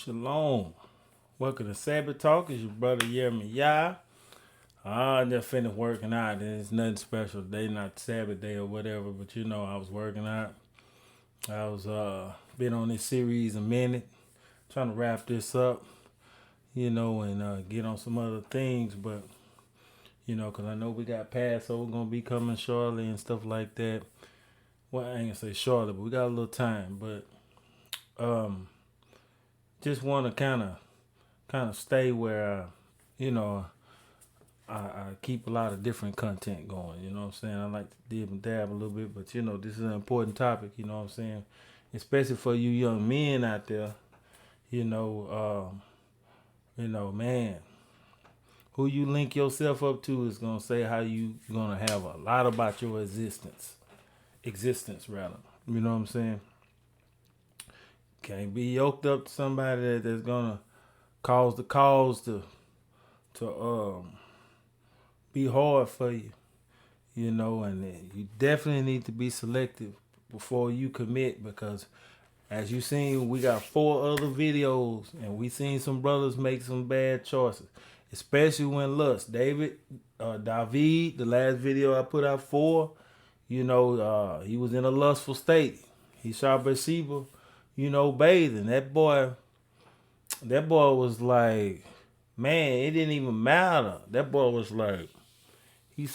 Shalom. Welcome to Sabbath Talk. It's your brother Yeremy Yah. I just finished working out. It's nothing special. They not Sabbath day or whatever, but I was working out. I was been on this series a minute, trying to wrap this up, and get on some other things, but because I know we got Passover gonna be coming shortly and stuff like that. Well, I ain't gonna say shortly, but we got a little time, but just want to kind of stay where you know I keep a lot of different content going. You know what I'm saying? I like to dib and dab a little bit, but this is an important topic. You know what I'm saying? Especially for you young men out there. You know, man, who you link yourself up to is gonna say how you gonna have a lot about your existence rather. You know what I'm saying? Can't be yoked up to somebody that's gonna cause the cause to be hard for you, and you definitely need to be selective before you commit because as you seen, we got 4 other videos and we seen some brothers make some bad choices, especially when lust. David, the last video I put out he was in a lustful state. He shot Bathsheba, bathing. That boy was like, man, it didn't even matter. That boy was like, he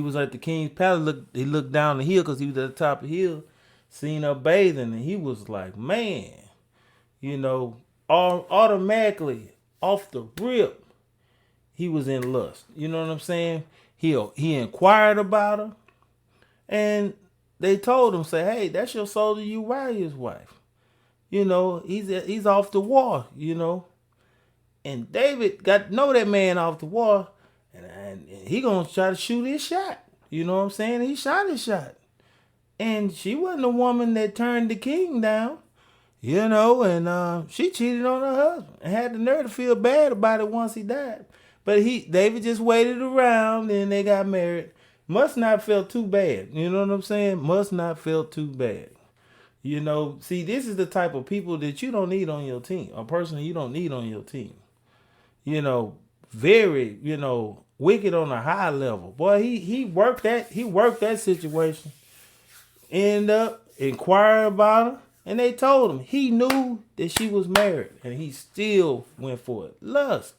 was at the king's palace. He looked down the hill because he was at the top of the hill, seen her bathing, and he was like, man, automatically off the rip, he was in lust. You know what I'm saying? He inquired about her, and they told him, say, hey, that's your soldier Uriah's wife. He's off the war. And David got to know that man off the war, and he gonna try to shoot his shot. You know what I'm saying? He shot his shot. And she wasn't a woman that turned the king down, and she cheated on her husband and had the nerve to feel bad about it once he died. But David just waited around and they got married. Must not feel too bad. You know what I'm saying? Must not feel too bad. See, this is the type of people that you don't need on your team. A person you don't need on your team. Very, wicked on a high level. Boy, he worked that situation. End up inquiring about her, and they told him he knew that she was married, and he still went for it. Lust.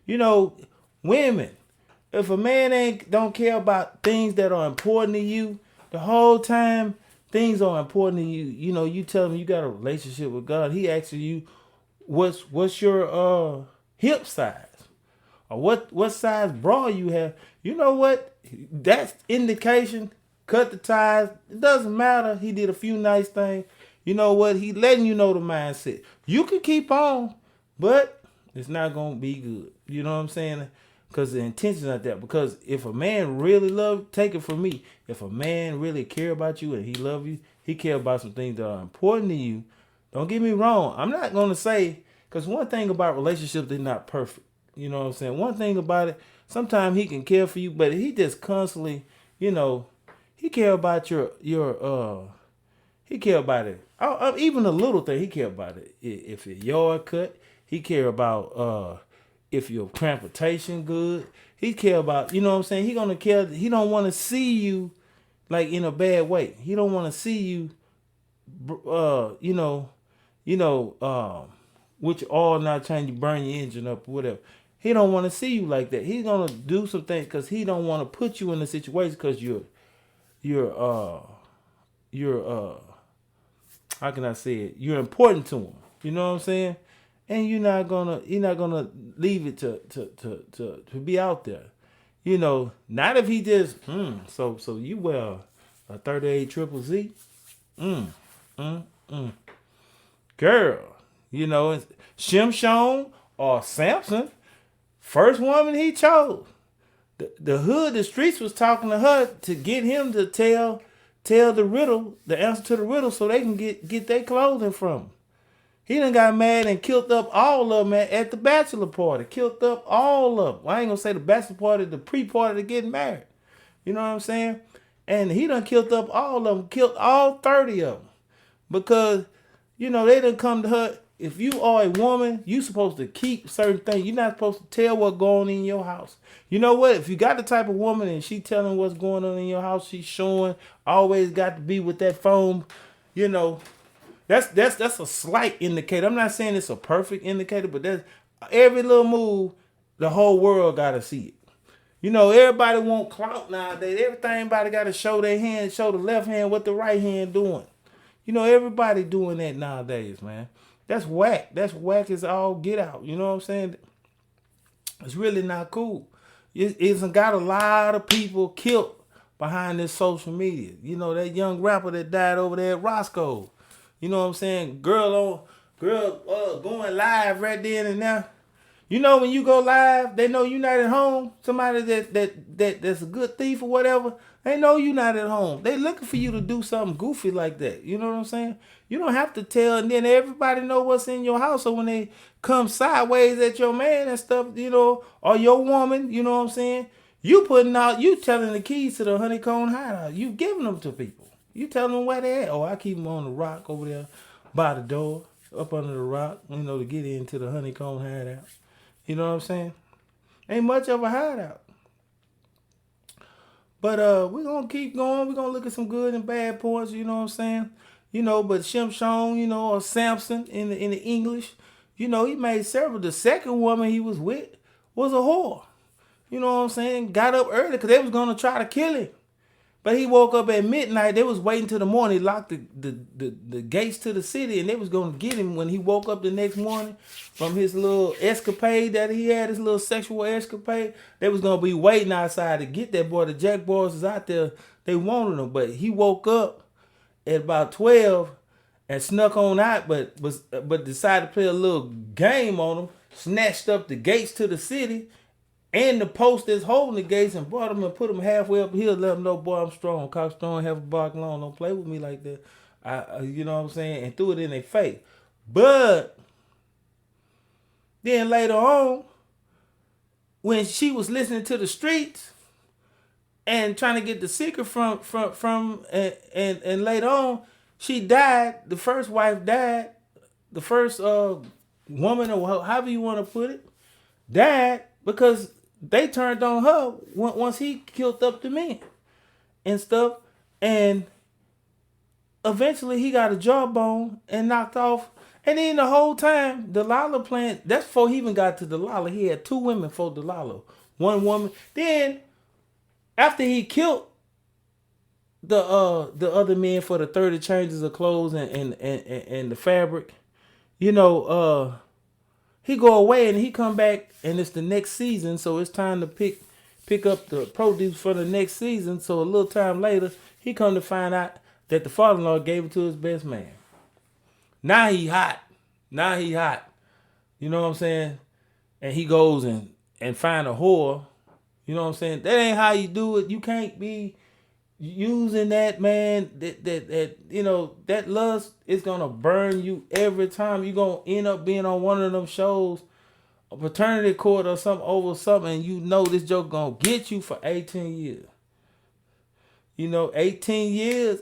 Women. If a man don't care about things that are important to you, the whole time things are important to you. You tell him you got a relationship with God. He asks you, what's your hip size, or what size bra you have. You know what? That's indication. Cut the ties. It doesn't matter. He did a few nice things. You know what? He letting you know the mindset. You can keep on, but it's not gonna be good. You know what I'm saying? Because the intention's not that. Because if a man really take it from me. If a man really care about you and he love you, he care about some things that are important to you. Don't get me wrong. I'm not gonna say, because one thing about relationships, they're not perfect. You know what I'm saying? One thing about it, sometimes he can care for you, but he just constantly, he care about he care about it. Even a little thing, he care about it. If your yard cut, he care about if your transportation good. He care about, you know what I'm saying? He gonna care. He don't want to see you like in a bad way. He don't want to see you, uh, you know, which all not trying to burn your engine up or whatever. He don't want to see you like that. He's gonna do some things because he don't want to put you in a situation because you're how can I say it? You're important to him. You know what I'm saying? And you're not gonna leave it to be out there. Not if he just so you wear a 38 triple Z. Mm, mm, mm. Girl, it's Shimshon or Samson, first woman he chose. The hood, the streets was talking to her to get him to tell the riddle, the answer to the riddle, so they can get their clothing from him. He done got mad and killed up all of them at the bachelor party. Killed up all of them. Well, I ain't gonna say the bachelor party, the pre-party to getting married. You know what I'm saying? And he done killed up all of them. Killed all 30 of them. Because, they done come to her. if you are a woman, you supposed to keep certain things. You're not supposed to tell what's going on in your house. You know what? If you got the type of woman and she telling what's going on in your house, she's showing, always got to be with that phone, you know, that's a slight indicator. I'm not saying it's a perfect indicator, but that's every little move, the whole world gotta see it. You know, everybody want clout nowadays. Everybody got to show their hand, show the left hand what the right hand doing. You know, everybody doing that nowadays, man. That's whack. That's whack as all get out. You know what I'm saying? It's really not cool. It's got a lot of people killed behind this social media. You know, that young rapper that died over there at Roscoe. You know what I'm saying? Girl going live right then and there. You know, when you go live, they know you're not at home. Somebody that's a good thief or whatever, they know you're not at home. They looking for you to do something goofy like that. You know what I'm saying? You don't have to tell, and then everybody know what's in your house. So when they come sideways at your man and stuff, you know, or your woman, you know what I'm saying? You telling the keys to the honeycomb hideout. You giving them to people. You telling them where they at. Oh, I keep them on the rock over there by the door, up under the rock, you know, to get into the honeycomb hideout. You know what I'm saying? Ain't much of a hideout. But we're going to keep going. We're going to look at some good and bad points, you know what I'm saying? You know, but Shimshon, you know, or Samson in the English, you know, he made several. The second woman he was with was a whore. You know what I'm saying? Got up early because they was going to try to kill him. But he woke up at midnight. They was waiting till the morning. He locked the gates to the city, and they was going to get him when he woke up the next morning from his little escapade that he had, his little sexual escapade. They was going to be waiting outside to get that boy. The Jack boys was out there. They wanted him, but he woke up at about 12 and snuck on out, but decided to play a little game on them, snatched up the gates to the city, and the post that's holding the gates and brought him and put him halfway up here, let him know, boy, I'm strong. Cock strong, have a bark long. Don't play with me like that. You know what I'm saying? And threw it in their face. But then later on, when she was listening to the streets and trying to get the secret from and later on, she died. The first wife died. The first woman, or however you want to put it, died because they turned on her once he killed up the men and stuff. And eventually he got a jawbone and knocked off. And then the whole time, Delilah playing, that's before he even got to Delilah. He had two women for Delilah. One woman. Then, after he killed the other men for the 30 changes of clothes and the fabric, you know, he go away and he come back and it's the next season, so it's time to pick up the produce for the next season. So a little time later, he come to find out that the father-in-law gave it to his best man. Now he hot. You know what I'm saying? And he goes and find a whore. You know what I'm saying? That ain't how you do it. You can't be using that, man. That you know, that lust is gonna burn you every time. You're gonna end up being on one of them shows, a paternity court or something over something, and you know this joke gonna get you for 18 years. You know, 18 years,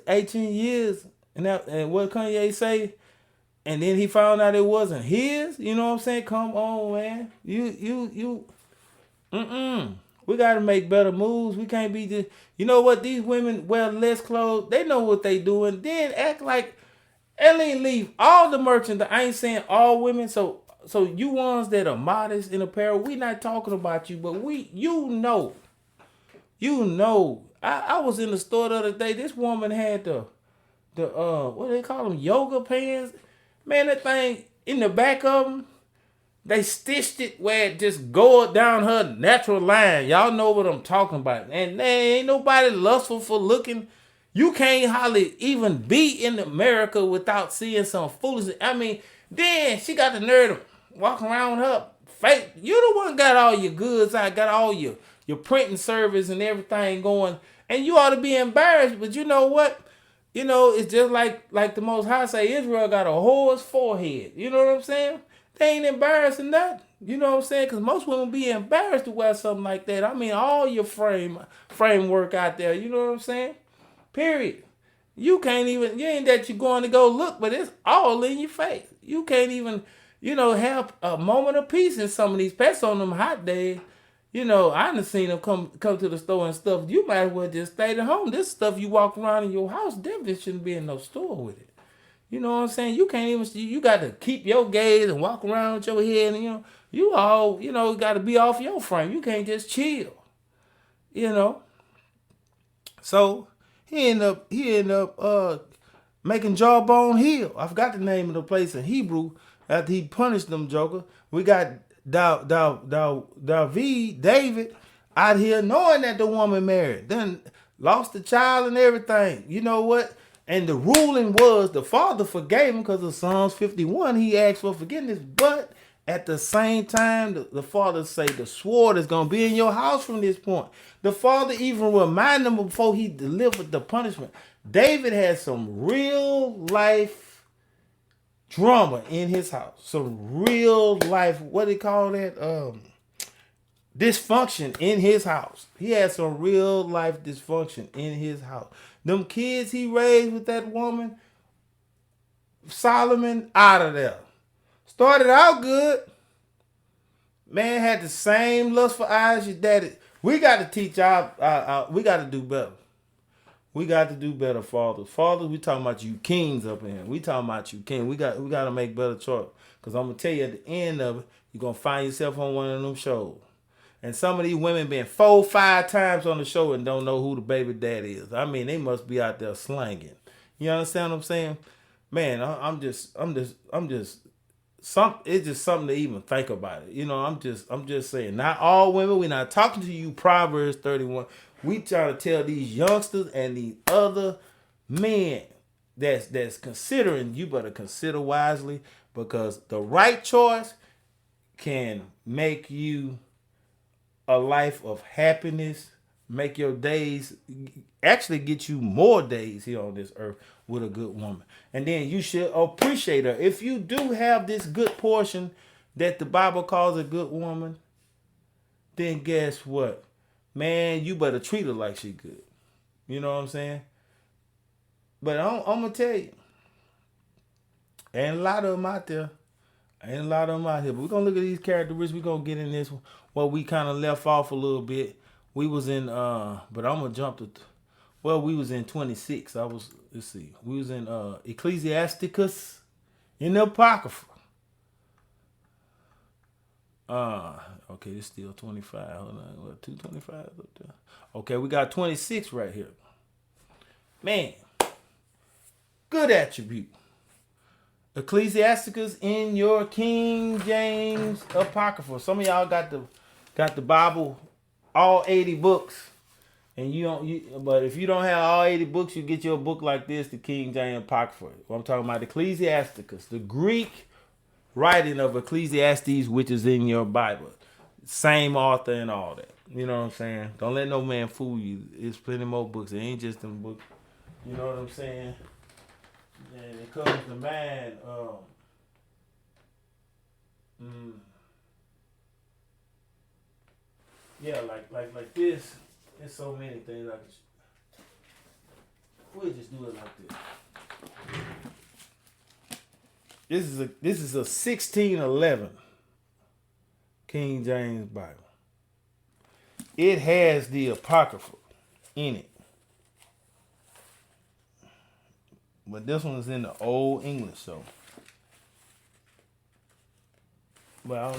and what Kanye say? And then he found out it wasn't his. You know what I'm saying? Come on, man. You. We got to make better moves. We can't be just. You know what? These women wear less clothes. They know what they doing. Then act like Ellen leave all the merchandise. I ain't saying all women. So you ones that are modest in apparel, we not talking about you, but you know. I was in the store the other day. This woman had the what do they call them, yoga pants. Man, that thing in the back of them, they stitched it where it just go down her natural line. Y'all know what I'm talking about. And there ain't nobody lustful for looking. You can't hardly even be in America without seeing some foolishness. I mean, then she got the nerve to walk around with her face. You the one got all your goods out, got all your printing service and everything going. And you ought to be embarrassed. But you know what? You know, it's just like the Most High say, Israel got a whore's forehead. You know what I'm saying? They ain't embarrassing nothing. You know what I'm saying? Because most women be embarrassed to wear something like that. I mean, all your framework out there. You know what I'm saying? Period. You ain't that you're going to go look, but it's all in your face. You can't even, have a moment of peace in some of these pets on them hot days. I done seen them come to the store and stuff. You might as well just stay at home. This stuff you walk around in your house definitely shouldn't be in no store with it. You know what I'm saying? You can't even. You got to keep your gaze and walk around with your head, and you all got to be off your frame. You can't just chill. You know. So he ended up making Jawbone Hill. I forgot the name of the place in Hebrew after he punished them joker. We got David out here knowing that the woman married, then lost the child and everything. You know what? And the ruling was the father forgave him because of Psalms 51. He asked for forgiveness, but at the same time, the father say the sword is going to be in your house from this point. The father even reminded him before he delivered the punishment. David had some real life drama in his house. Some real life, what do you call that? Dysfunction in his house. He had some real life dysfunction in his house. Them kids he raised with that woman, Solomon, out of there. Started out good. Man had the same lust for eyes your daddy. We got to teach we got to do better. We got to do better, fathers. Fathers, we talking about you kings up in here. We talking about you king. We got to make better choice. Because I'm going to tell you at the end of it, you're going to find yourself on one of them shows. And some of these women been 4-5 times on the show and don't know who the baby daddy is. I mean, they must be out there slanging. You understand what I'm saying? Man, it's just something to even think about it. I'm just saying, not all women. We're not talking to you, Proverbs 31. We trying to tell these youngsters and these other men that's considering, you better consider wisely, because the right choice can make you a life of happiness, make your days, actually get you more days here on this earth with a good woman. And then you should appreciate her. If you do have this good portion that the Bible calls a good woman, then guess what? Man, you better treat her like she good. You know what I'm saying? But I'm going to tell you, ain't a lot of them out there. But we're going to look at these characteristics. We're going to get in this one. Well, we kind of left off a little bit. We was in, but I'm going to jump to, we was in 26. We was in Ecclesiasticus in the Apocrypha. Okay, it's still 25. Hold on, what, 225 up there? Okay, we got 26 right here. Man, good attribute. Ecclesiasticus in your King James Apocrypha. Some of y'all got the Bible, all 80 books, and but if you don't have all 80 books, you get your book like this, the King James Apocrypha. Well, I'm talking about Ecclesiasticus, the Greek writing of Ecclesiastes, which is in your Bible. Same author and all that. You know what I'm saying? Don't let no man fool you. There's plenty more books. It ain't just them books. You know what I'm saying? And it comes to mind. Yeah, like this. There's so many things I could. We'll just do it like this. This is a 1611 King James Bible. It has the Apocrypha in it. But this one is in the Old English, so. Well,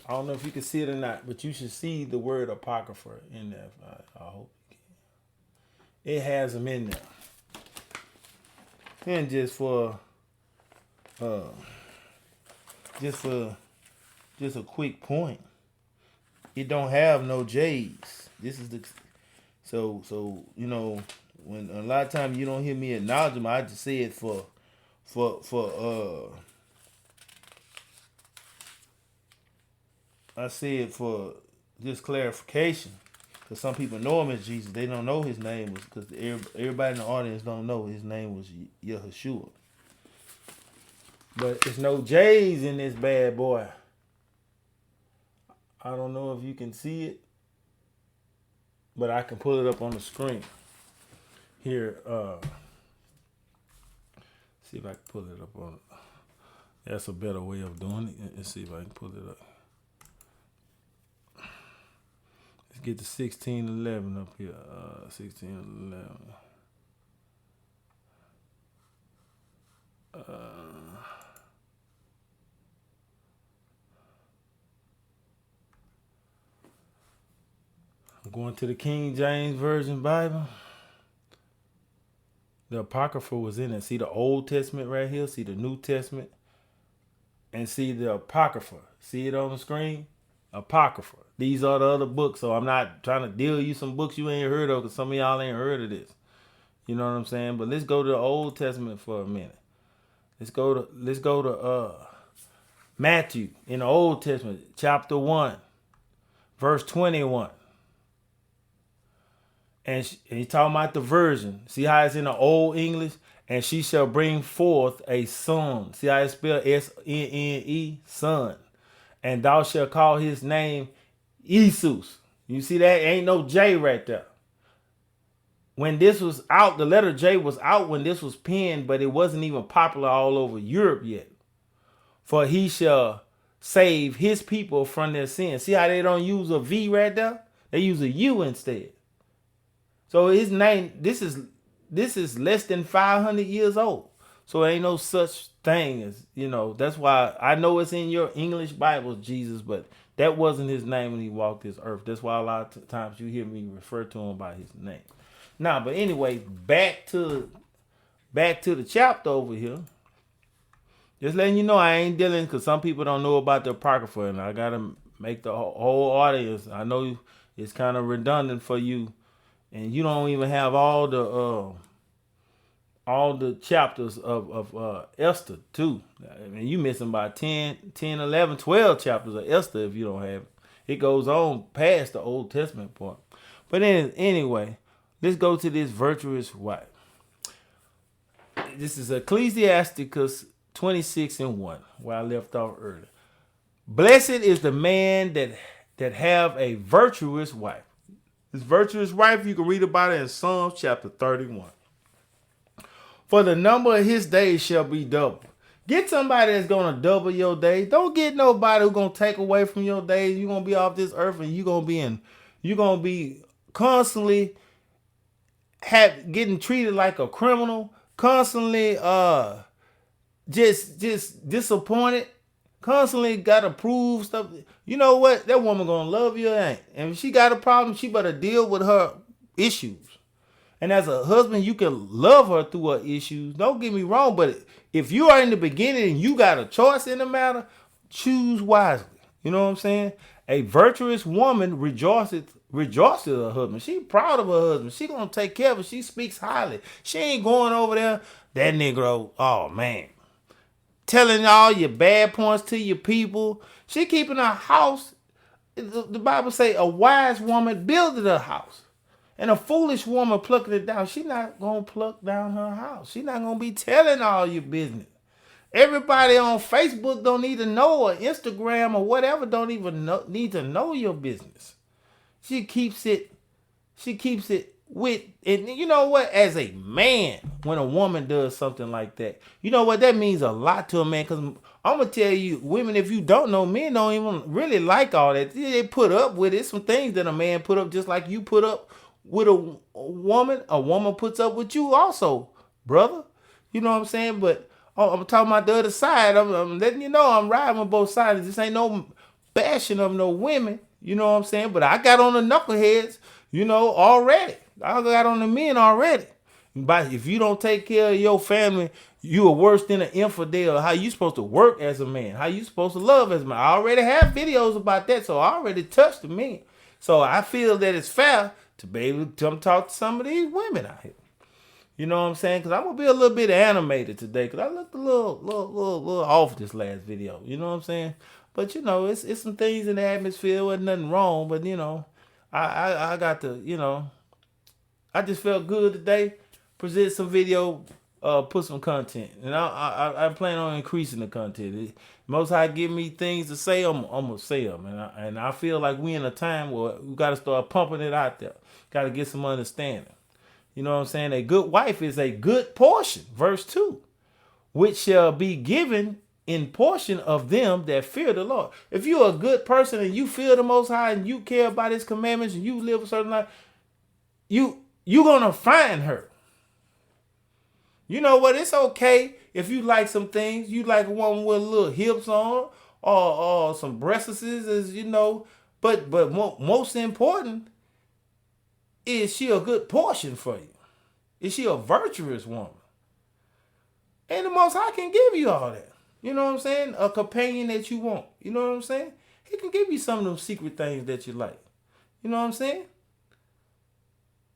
I don't know if you can see it or not, but you should see the word Apocrypha in there. I hope you can. It has them in there. And just a quick point, it don't have no J's. This is so when a lot of times you don't hear me acknowledge them, I just say it for just clarification, because some people know him as Jesus. They don't know his name was, because everybody in the audience don't know his name was Yahushua. But there's no J's in this bad boy. I don't know if you can see it, but I can pull it up on the screen. Here, see if I can pull it up on. That's a better way of doing it. Let's see if I can pull it up. Let's get to 1611 up here. 1611. I'm going to the King James Version Bible. The Apocrypha was in it. See the Old Testament right here. See the New Testament. And see the Apocrypha. See it on the screen? Apocrypha. These are the other books. So I'm not trying to deal you some books you ain't heard of, because some of y'all ain't heard of this. You know what I'm saying? But let's go to the Old Testament for a minute. Let's go to Matthew in the Old Testament, chapter 1, verse 21. And he's talking about the virgin. See how it's in the Old English? And she shall bring forth a son. See how it's spelled? S-N-N-E, son. And thou shalt call his name Jesus. You see that? Ain't no J right there. When this was out, the letter J was out when this was penned, but it wasn't even popular all over Europe yet. For he shall save his people from their sins. See how they don't use a V right there? They use a U instead. So his name, this is less than 500 years old. So ain't no such thing as, that's why I know it's in your English Bible, Jesus, but that wasn't his name when he walked this earth. That's why a lot of times you hear me refer to him by his name. Now, but anyway, back to the chapter over here. Just letting you know I ain't dealing, because some people don't know about the Apocrypha, and I got to make the whole audience. I know it's kind of redundant for you, and you don't even have all the chapters of Esther, too. I mean, you missing by 10, 11, 12 chapters of Esther if you don't have it. It goes on past the Old Testament part. But anyway, let's go to this virtuous wife. This is Ecclesiasticus 26:1, where I left off earlier. Blessed is the man that have a virtuous wife. This virtuous wife, you can read about it in Psalms chapter 31. For the number of his days shall be double. Get somebody that's going to double your days. Don't get nobody who's going to take away from your days. You're going to be off this earth, and you're going to be constantly getting treated like a criminal, constantly just disappointed, constantly got to prove stuff. You know what? That woman gonna love you, ain't? And if she got a problem, she better deal with her issues. And as a husband, you can love her through her issues. Don't get me wrong, but if you are in the beginning and you got a choice in the matter, choose wisely. You know what I'm saying? A virtuous woman rejoices her husband. She proud of her husband. She gonna take care of it. She speaks highly. She ain't going over there, that Negro, oh man, telling all your bad points to your people. She keeping her house. The Bible say a wise woman builded her house. And a foolish woman plucking it down. She not going to pluck down her house. She not going to be telling all your business. Everybody on Facebook don't need to know, or Instagram or whatever don't even need to know your business. She keeps it with, and you know what, as a man, when a woman does something like that, you know what, that means a lot to a man. Because I'm going to tell you, women, if you don't know, men don't even really like all that. They put up with it. Some things that a man put up, just like you put up with a woman puts up with you also, brother. You know what I'm saying? But I'm talking about the other side. I'm letting you know I'm riding with both sides. This ain't no bashing of no women. You know what I'm saying? But I got on the knuckleheads, already. I got on the men already. But if you don't take care of your family, you are worse than an infidel. How you supposed to work as a man? How you supposed to love as a man? I already have videos about that, so I already touched the men. So I feel that it's fair to be able to come talk to some of these women out here. You know what I'm saying? Because I'm going to be a little bit animated today, because I looked a little off this last video. You know what I'm saying? But, it's some things in the atmosphere. Wasn't nothing wrong. But, I got to, I just felt good today. Present some video, put some content. And I plan on increasing the content. Most High give me things to say, I'm going to say them. And I feel like we in a time where we got to start pumping it out there. Got to get some understanding. You know what I'm saying? A good wife is a good portion. Verse 2. Which shall be given in portion of them that fear the Lord. If you're a good person and you fear the Most High and you care about His commandments and you live a certain life, you're gonna find her. You know what? It's okay if you like some things. You like a woman with little hips on, or some breasts, as you know. But most important, is she a good portion for you? Is she a virtuous woman? And the Most High can give you all that. You know what I'm saying? A companion that you want. You know what I'm saying? He can give you some of those secret things that you like. You know what I'm saying?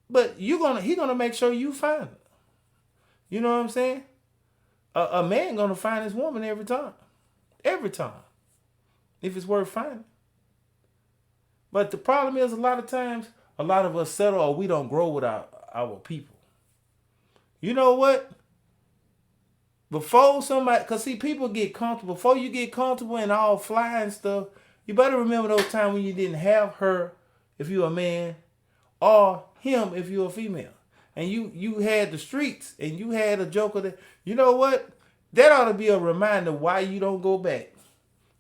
But he gonna make sure you find her. You know what I'm saying? A man gonna find his woman every time. Every time. If it's worth finding. But the problem is, a lot of times, a lot of us settle or we don't grow with our people. You know what? Before somebody, because see, people get comfortable. Before you get comfortable and all fly and stuff, you better remember those times when you didn't have her if you're a man, or him if you're a female. And you had the streets and you had a joker that, you know what? That ought to be a reminder why you don't go back.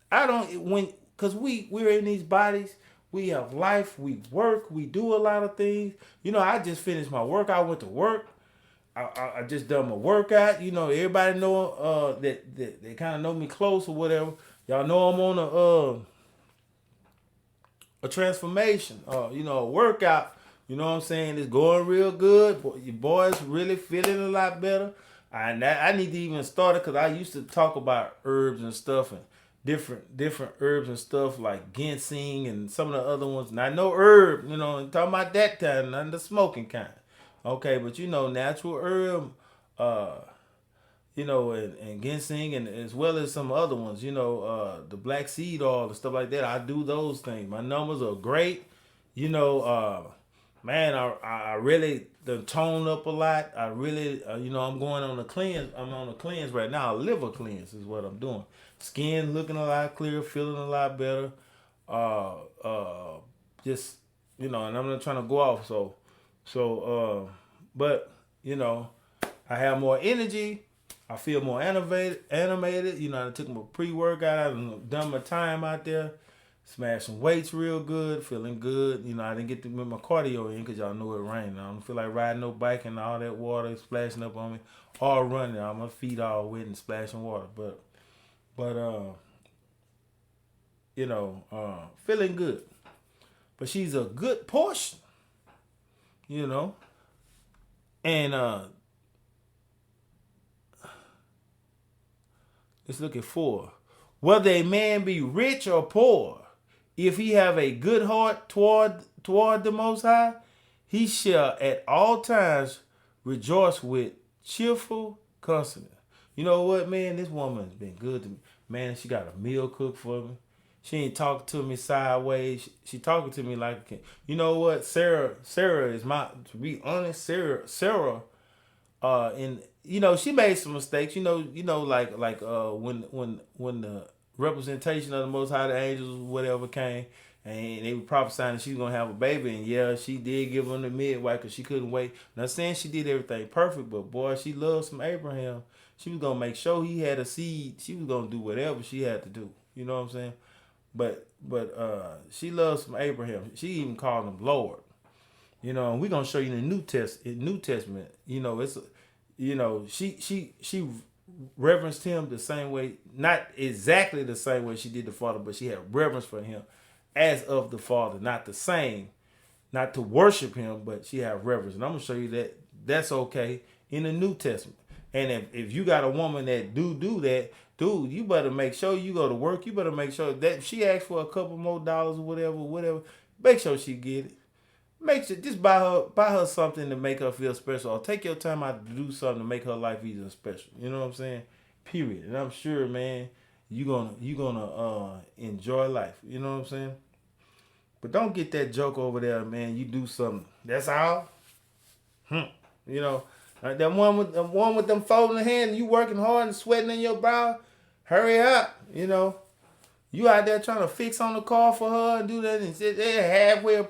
Because we're in these bodies, we have life, we work, we do a lot of things. You know, I just finished my work. I went to work. I just done my workout. You know, everybody know that they kind of know me close or whatever. Y'all know I'm on a transformation. A workout. You know what I'm saying? It's going real good. Your boys really feeling a lot better. I need to even start it because I used to talk about herbs and stuff and different herbs and stuff like ginseng and some of the other ones. And I know herb, I'm talking about that kind, not the smoking kind. Okay, but natural herb, and ginseng, and as well as some other ones, the black seed oil and stuff like that. I do those things. My numbers are great. Man, I really done toned up a lot. I really, I'm going on a cleanse. I'm on a cleanse right now. A liver cleanse is what I'm doing. Skin looking a lot clearer, feeling a lot better. Just, and I'm not trying to go off. But, I have more energy. I feel more animated. I took my pre-workout. I've done my time out there. Smashing weights real good, feeling good. I didn't get to get my cardio in because y'all know it rained. I don't feel like riding no bike and all that water splashing up on me. All running, my feet all wet and splashing water. But feeling good. But she's a good portion, And let's look at 4. Whether a man be rich or poor, if he have a good heart toward the Most High, he shall at all times rejoice with cheerful consonance. You know what, man? This woman's been good to me. Man, she got a meal cooked for me. She ain't talking to me sideways. She talking to me like a kid. You know what? Sarah is to be honest, Sarah, and she made some mistakes. Like when the representation of the Most High, the angels, whatever came, and they were prophesying that she was gonna have a baby, and yeah, she did give him the midwife because she couldn't wait. Not saying she did everything perfect, but boy, she loved some Abraham. She was gonna make sure he had a seed. She was gonna do whatever she had to do. You know what I'm saying? But she loves some Abraham. She even called him Lord. And we're gonna show you in the New Testament. She reverenced him the same way, not exactly the same way she did the Father, but she had reverence for him as of the Father, not the same, not to worship him, but she had reverence. And I'm gonna show you that that's okay in the New Testament. And if you got a woman that do that, dude, you better make sure you go to work. You better make sure that if she asks for a couple more dollars or whatever, make sure she get it. Make sure just buy her something to make her feel special, or take your time out to do something to make her life even special. You know what I'm saying? Period. And I'm sure, man, you gonna enjoy life. You know what I'm saying? But don't get that joke over there, man. You do something. That's all. That one with them folding hands, you working hard and sweating in your brow. Hurry up. You out there trying to fix on the car for her and do that, and sit there halfway or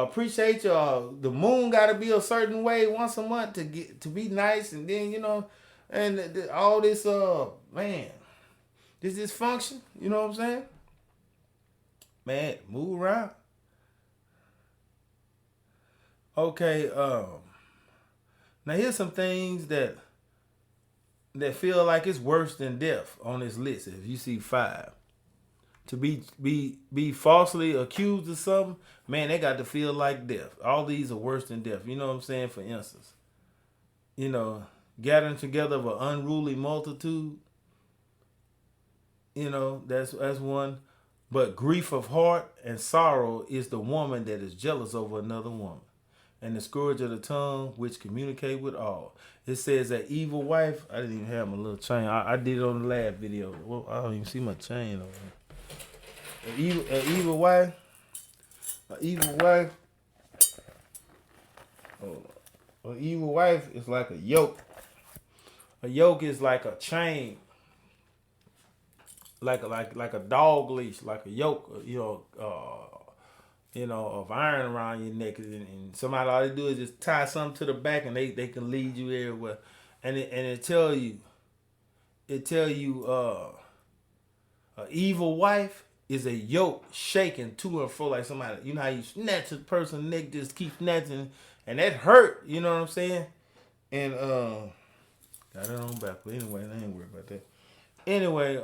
appreciate you. The moon got to be a certain way once a month to be nice, and then And all this man, this dysfunction, you know what I'm saying? Man, move around. Okay, now here's some things that feel like it's worse than death on this list. If you see 5. To be falsely accused of something, man, they got to feel like death. All these are worse than death. You know what I'm saying? For instance, you know, gathering together of an unruly multitude. You know, that's one. But grief of heart and sorrow is the woman that is jealous over another woman. And the scourge of the tongue, which communicate with all. It says that evil wife. I didn't even have my little chain. I did it on the last video. Well, I don't even see my chain over there. An evil wife. An evil wife. An evil wife is like a yoke. A yoke is like a chain. Like a dog leash, like a yoke, of iron around your neck, and somebody all they do is just tie something to the back, and they can lead you everywhere, and it tell you, a evil wife is a yoke shaking to and fro like somebody, you know how you snatch a person's neck, just keep snatching, and that hurt, you know what I'm saying, and got it on back, but anyway, I ain't worried about that. Anyway,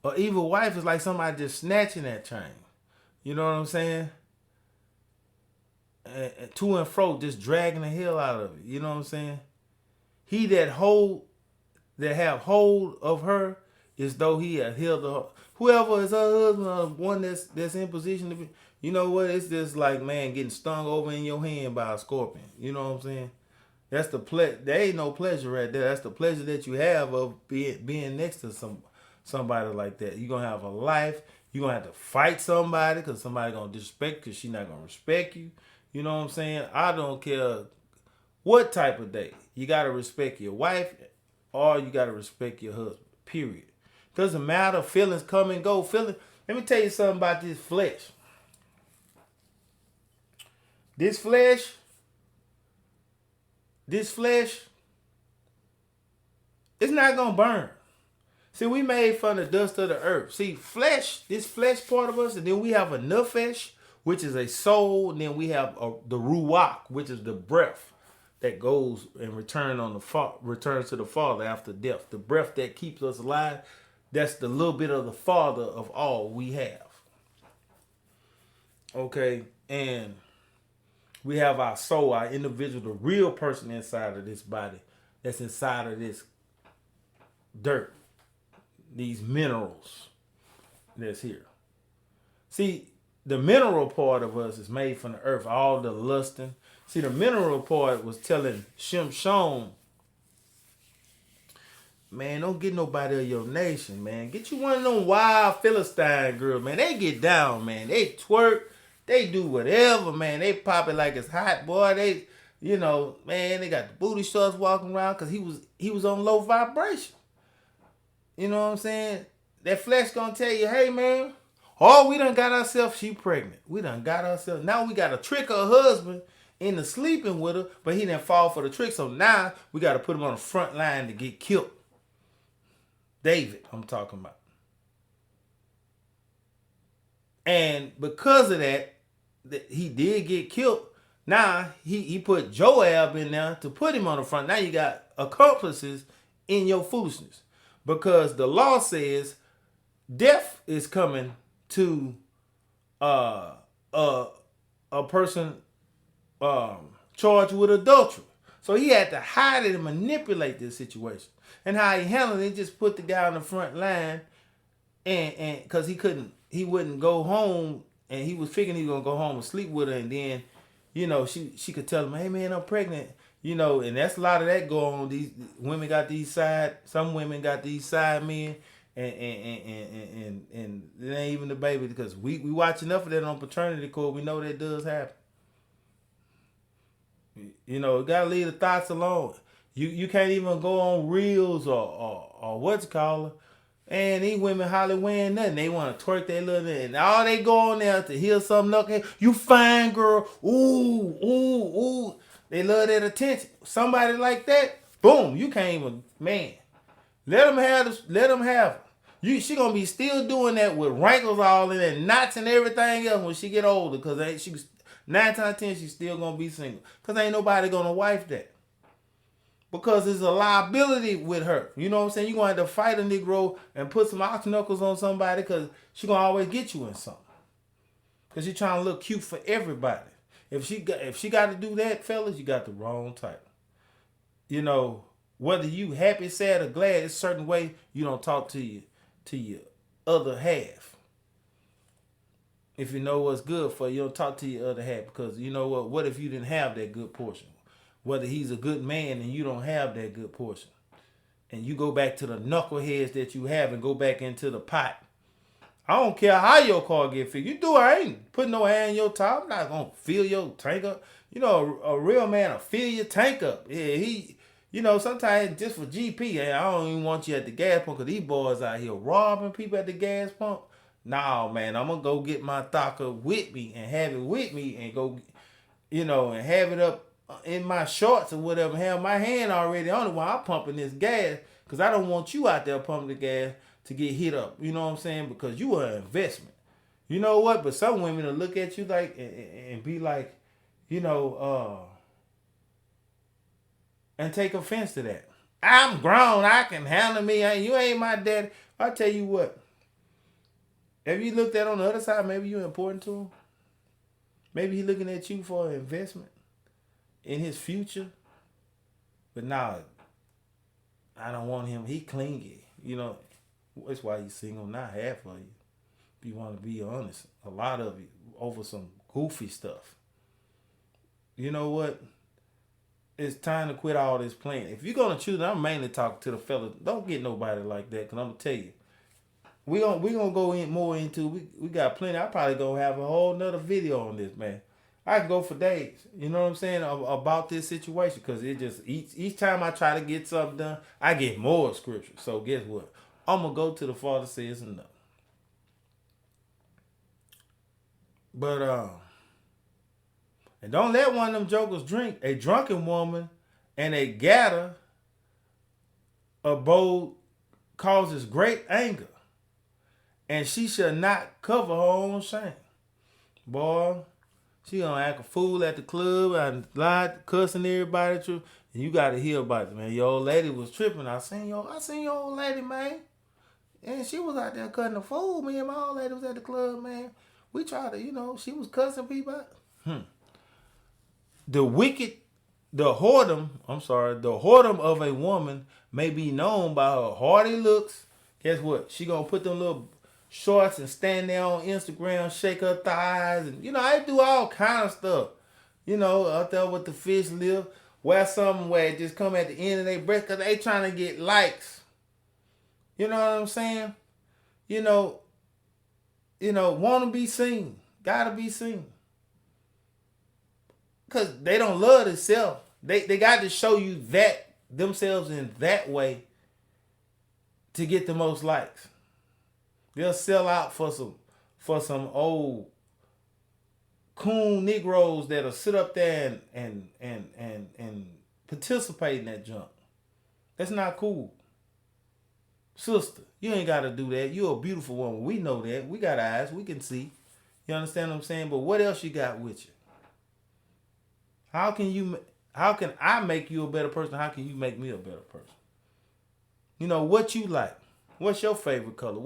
an evil wife is like somebody just snatching that chain. You know what I'm saying? And to and fro, just dragging the hell out of it. You know what I'm saying? He that have hold of her is though he had held her. Whoever is her husband or one that's in position to be, you know what? It's just like, man, getting stung over in your hand by a scorpion. You know what I'm saying? That's the there ain't no pleasure right there. That's the pleasure that you have of being next to somebody like that. You're going to have a life. You're going to have to fight somebody because somebody going to disrespect because she's not going to respect you. You know what I'm saying? I don't care what type of day. You got to respect your wife or you got to respect your husband, period. Doesn't matter. Feelings come and go. Let me tell you something about this flesh. This flesh, it's not going to burn. See, we made from the dust of the earth. See, this flesh part of us, and then we have a nefesh, which is a soul, and then we have the ruach, which is the breath that goes and returns to the Father after death. The breath that keeps us alive, that's the little bit of the Father of all we have. Okay, and we have our soul, our individual, the real person inside of this body, that's inside of this dirt. These minerals that's here. See, the mineral part of us is made from the earth, all the lusting. See, the mineral part was telling Shimshon, man, don't get nobody of your nation, man. Get you one of them wild Philistine girls, man. They get down, man. They twerk. They do whatever, man. They pop it like it's hot, boy. They, man, they got the booty shorts walking around because he was on low vibration. You know what I'm saying? That flesh gonna tell you, hey man, we done got ourselves, she pregnant. We done got ourselves. Now we gotta trick her husband into sleeping with her, but he didn't fall for the trick. So now we gotta put him on the front line to get killed. David, I'm talking about. And because of that he did get killed. Now he put Joab in there to put him on the front. Now you got accomplices in your foolishness. Because the law says death is coming to a person charged with adultery. So he had to hide it and manipulate this situation. And how he handled it, he just put the guy on the front line and because he wouldn't go home, and he was figuring he was gonna go home and sleep with her, and then, she could tell him, hey man, I'm pregnant. And that's a lot of that going on. These women got some women got these side men, and it ain't even the baby, because we watch enough of that on paternity court. We know that does happen. Gotta leave the thoughts alone. You can't even go on reels or what's it called. And these women hardly wearing nothing. They want to twerk their little, and all they go on there to hear something. Okay, you fine girl. Ooh. They love that attention. Somebody like that, boom, you can't even, man. Let them have this, let them have it. She gonna be still doing that with wrinkles all in and knots and everything else when she get older. Cause she 9 times out of 10 she's still gonna be single. Cause ain't nobody gonna wife that. Because it's a liability with her. You know what I'm saying? You're gonna have to fight a Negro and put some ox knuckles on somebody because she gonna always get you in something. Cause she's trying to look cute for everybody. If she got to do that, fellas, you got the wrong type. You know, whether you happy, sad, or glad, it's a certain way you don't talk to your other half. If you know what's good for you, don't talk to your other half because you know what? What if you didn't have that good portion? Whether he's a good man and you don't have that good portion, and you go back to the knuckleheads that you have and go back into the pot. I don't care how your car get filled. You do, I ain't putting no hand in your tire. I'm not gonna fill your tank up. You know, a real man will fill your tank up. Yeah, you know, sometimes just for GP, I don't even want you at the gas pump because these boys out here robbing people at the gas pump. Nah, man, I'm gonna go get my Thaka with me and have it with me and go, you know, and have it up in my shorts or whatever. Have my hand already on it while I'm pumping this gas because I don't want you out there pumping the gas to get hit up. You know what I'm saying? Because you are an investment. You know what? But some women will look at you like and be like, you know, and take offense to that. I'm grown. I can handle me. You ain't my daddy. I tell you what. Have you looked at on the other side? Maybe you're important to him. Maybe he's looking at you for an investment in his future. But nah, I don't want him. He clingy. You know, that's why he's single. Not half of you. If you want to be honest, a lot of you over some goofy stuff. You know what? It's time to quit all this playing. If you're gonna choose, I'm mainly talking to the fellas. Don't get nobody like that, cause I'm gonna tell you, we gonna go in more into. We got plenty. I probably gonna have a whole nother video on this, man. I can go for days. You know what I'm saying about this situation, cause it just each time I try to get something done, I get more scripture. So guess what? I'm gonna go to the Father says enough. But and don't let one of them jokers drink. A drunken woman and a gatter abode causes great anger, and she shall not cover her own shame. Boy, she gonna act a fool at the club and lie, cussing everybody through. And you gotta hear about it, man. Your old lady was tripping. I seen your old lady, man. And she was out there cutting a fool. Me and my old lady was at the club, man. We tried to, you know, she was cussing people out. The whoredom of a woman may be known by her haughty looks. Guess what? She gonna put them little shorts and stand there on Instagram, shake her thighs, and you know, I do all kind of stuff. You know, out there with the fish lip, wear something where it just come at the end of their breath because they trying to get likes. You know what I'm saying? You know, want to be seen, gotta be seen. Because they don't love themselves. They got to show you that themselves in that way to get the most likes. They'll sell out for some old coon Negroes that'll sit up there and participate in that junk. That's not cool. Sister, you ain't got to do that. You're a beautiful woman. We know that. We got eyes. We can see. You understand what I'm saying? But what else you got with you? How can I make you a better person? How can you make me a better person? You know, what you like. What's your favorite color?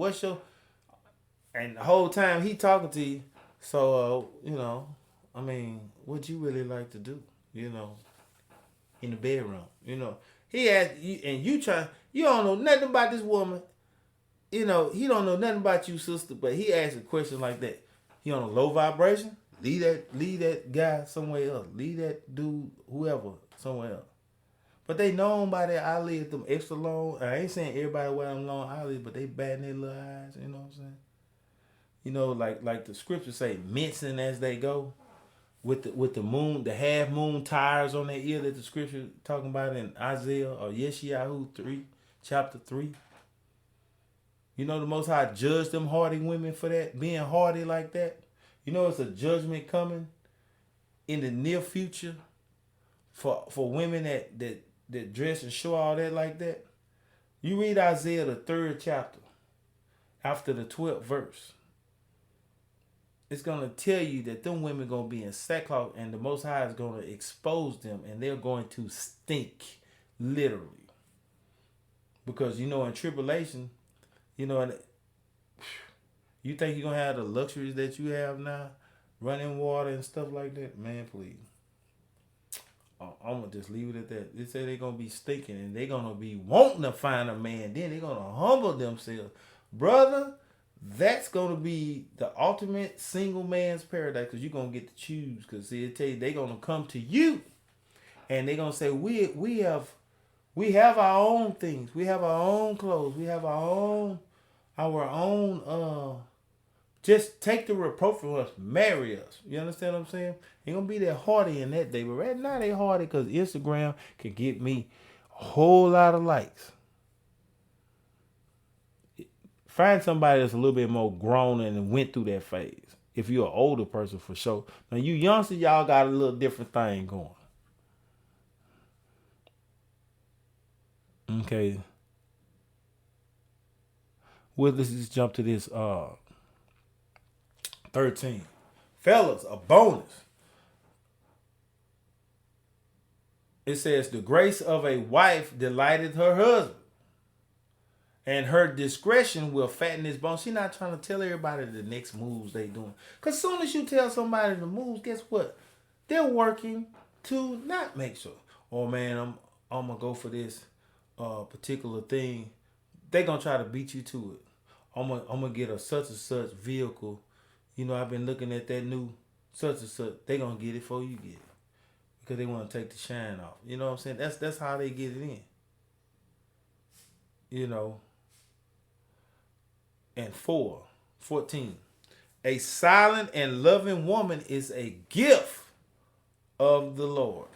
And the whole time he talking to you, so, you know, I mean, what you really like to do, you know, in the bedroom, you know. He asked you, and you don't know nothing about this woman. You know, he don't know nothing about you, sister, but he asked a question like that. He on a low vibration? Leave that guy somewhere else. Leave that dude, whoever, somewhere else. But they known by their eyelids, them extra long. I ain't saying everybody wear them long eyelids, but they batting their little eyes. You know what I'm saying? You know, like the scriptures say, mincing as they go, with the moon, the half moon tires on their ear that the scripture talking about in Isaiah or Yeshayahu 3, chapter 3. You know, the Most High judged them hardy women for that, being hardy like that. You know, it's a judgment coming in the near future for women that dress and show all that like that. You read Isaiah the 3rd chapter after the 12th verse. It's gonna tell you that them women gonna be in sackcloth, and the Most High is gonna expose them, and they're going to stink, literally. Because in tribulation, and you think you're gonna have the luxuries that you have now, running water and stuff like that, man. Please, I'm gonna just leave it at that. They say they're gonna be stinking, and they're gonna be wanting to find a man. Then they're gonna humble themselves, brother. That's gonna be the ultimate single man's paradise, because you're gonna get to choose. Because see, it tell you they're gonna come to you, and they're gonna say we have our own things, we have our own clothes, we have our own. Just take the reproach from us, marry us. You understand what I'm saying? Ain't gonna be that hardy in that day, but right now they hardy because Instagram can get me a whole lot of likes. Find somebody that's a little bit more grown and went through that phase. If you're an older person, for sure. Now you youngsters, y'all got a little different thing going. Okay. Well, let's just jump to this 13. Fellas, a bonus. It says the grace of a wife delighted her husband, and her discretion will fatten his bones. She's not trying to tell everybody the next moves they doing. Because soon as you tell somebody the moves, guess what? They're working to not make sure. Oh man, I'm gonna go for this particular thing. They gonna try to beat you to it. I'm gonna get a such and such vehicle. I've been looking at that new such and such. They gonna get it before you get it, because they want to take the shine off. You know what I'm saying? That's how they get it in. And 14. A silent and loving woman is a gift of the Lord,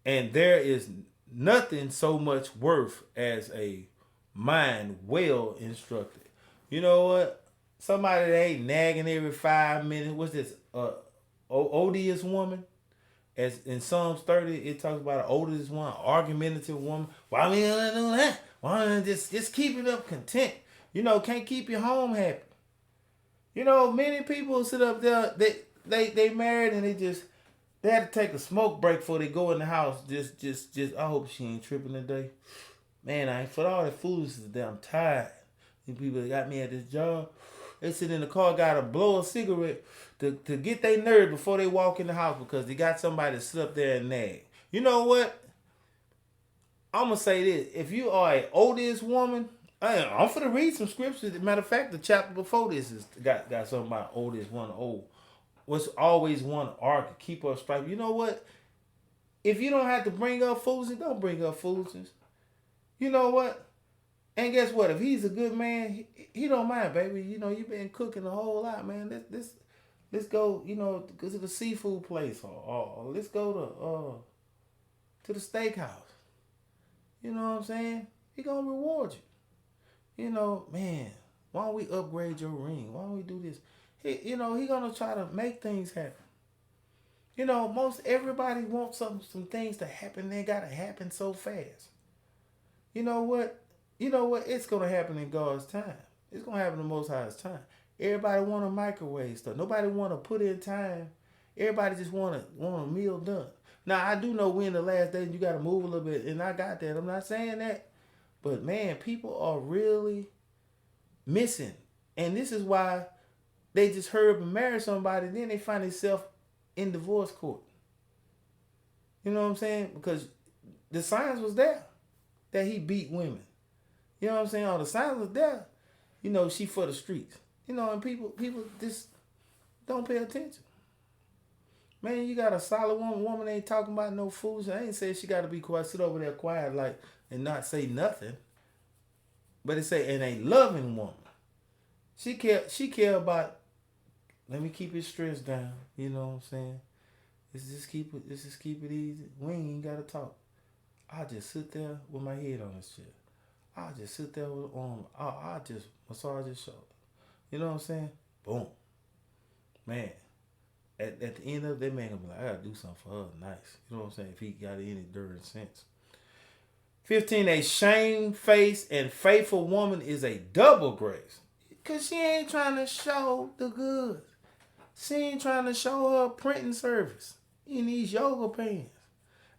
and there is nothing so much worth as a mind well instructed. You know what? Somebody that ain't nagging every 5 minutes. What's this? Odious woman. As in Psalms 30, it talks about an odious one, argumentative woman. Why we gonna do that? Why don't just keep it up content? Can't keep your home happy. Many people sit up there, they married, and they had to take a smoke break before they go in the house. Just I hope she ain't tripping today. Man, I ain't for all that foolishness today. I'm tired. These people that got me at this job, they sit in the car, gotta blow a cigarette to get their nerve before they walk in the house, because they got somebody to sit up there and nag. You know what? I'm gonna say this: if you are an oldest woman, I'm finna read some scriptures. Matter of fact, the chapter before this is got something about oldest one old. What's always one argue, keep up strife. You know what? If you don't have to bring up foolishness, don't bring up foolishness. You know what? And guess what? If he's a good man, he don't mind, baby. You've been cooking a whole lot, man. Let's go. Go to the seafood place, or let's go to the steakhouse. You know what I'm saying? He gonna reward you. Man. Why don't we upgrade your ring? Why don't we do this? He gonna try to make things happen. Most everybody wants some things to happen. They gotta happen so fast. You know what? It's gonna happen in God's time. It's gonna happen in the Most High's time. Everybody want a microwave stuff. Nobody want to put in time. Everybody just want a meal done. Now I do know we in the last days. You gotta move a little bit, and I got that. I'm not saying that, but man, people are really missing, and this is why they just hurry up and marry somebody. Then they find themselves in divorce court. You know what I'm saying? Because the signs was there that he beat women. You know what I'm saying? All the signs was there. She for the streets. And people just don't pay attention. Man, you got a solid woman ain't talking about no fools. I ain't saying she got to be quiet, sit over there quiet like and not say nothing. But it say, and a loving woman. She care about, let me keep his stress down. You know what I'm saying? Let's just keep it easy. We ain't gotta talk. I'll just sit there with my head on his chest. I'll just sit there with I'll just massage his shoulder. You know what I'm saying? Boom. Man. at the end of the day, man gonna be like, I gotta do something for her nice. You know what I'm saying? If he got any enduring sense. 15, a shamefaced and faithful woman is a double grace. Cause she ain't trying to show the goods. She ain't trying to show her printing service in these yoga pants.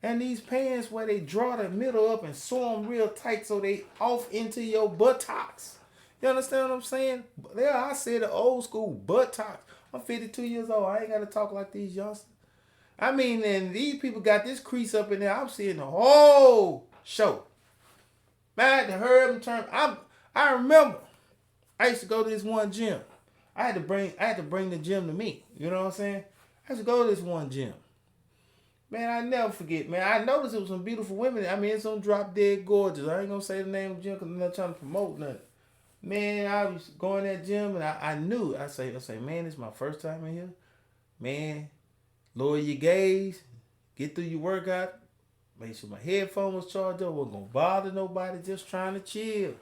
And these pants where they draw the middle up and sew them real tight so they off into your buttocks. You understand what I'm saying? Yeah, I said the old school buttocks. I'm 52 years old. I ain't got to talk like these youngsters. I mean, and these people got this crease up in there. I'm seeing the whole show. Man, I had to hurry up and turn. I remember I used to go to this one gym. I had to bring the gym to me. You know what I'm saying? I used to go to this one gym. Man, I never forget, man. I noticed it was some beautiful women. I mean, it's some drop dead gorgeous. I ain't gonna say the name of the gym because I'm not trying to promote nothing. Man, I was going to that gym and I knew. I say, man, this is my first time in here. Man, lower your gaze, get through your workout, make sure my headphone was charged up. Wasn't gonna bother nobody, just trying to chill.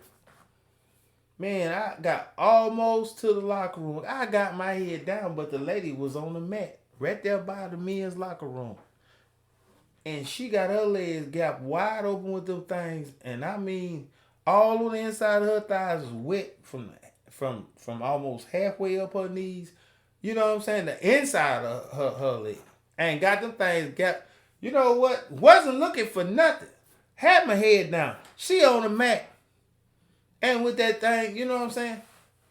Man, I got almost to the locker room. I got my head down, but the lady was on the mat right there by the men's locker room. And she got her legs gapped wide open with them things. And I mean, all on the inside of her thighs was wet from almost halfway up her knees. You know what I'm saying? The inside of her leg. And got them things gapped. You know what? Wasn't looking for nothing. Had my head down. She on the mat. And with that thing, you know what I'm saying?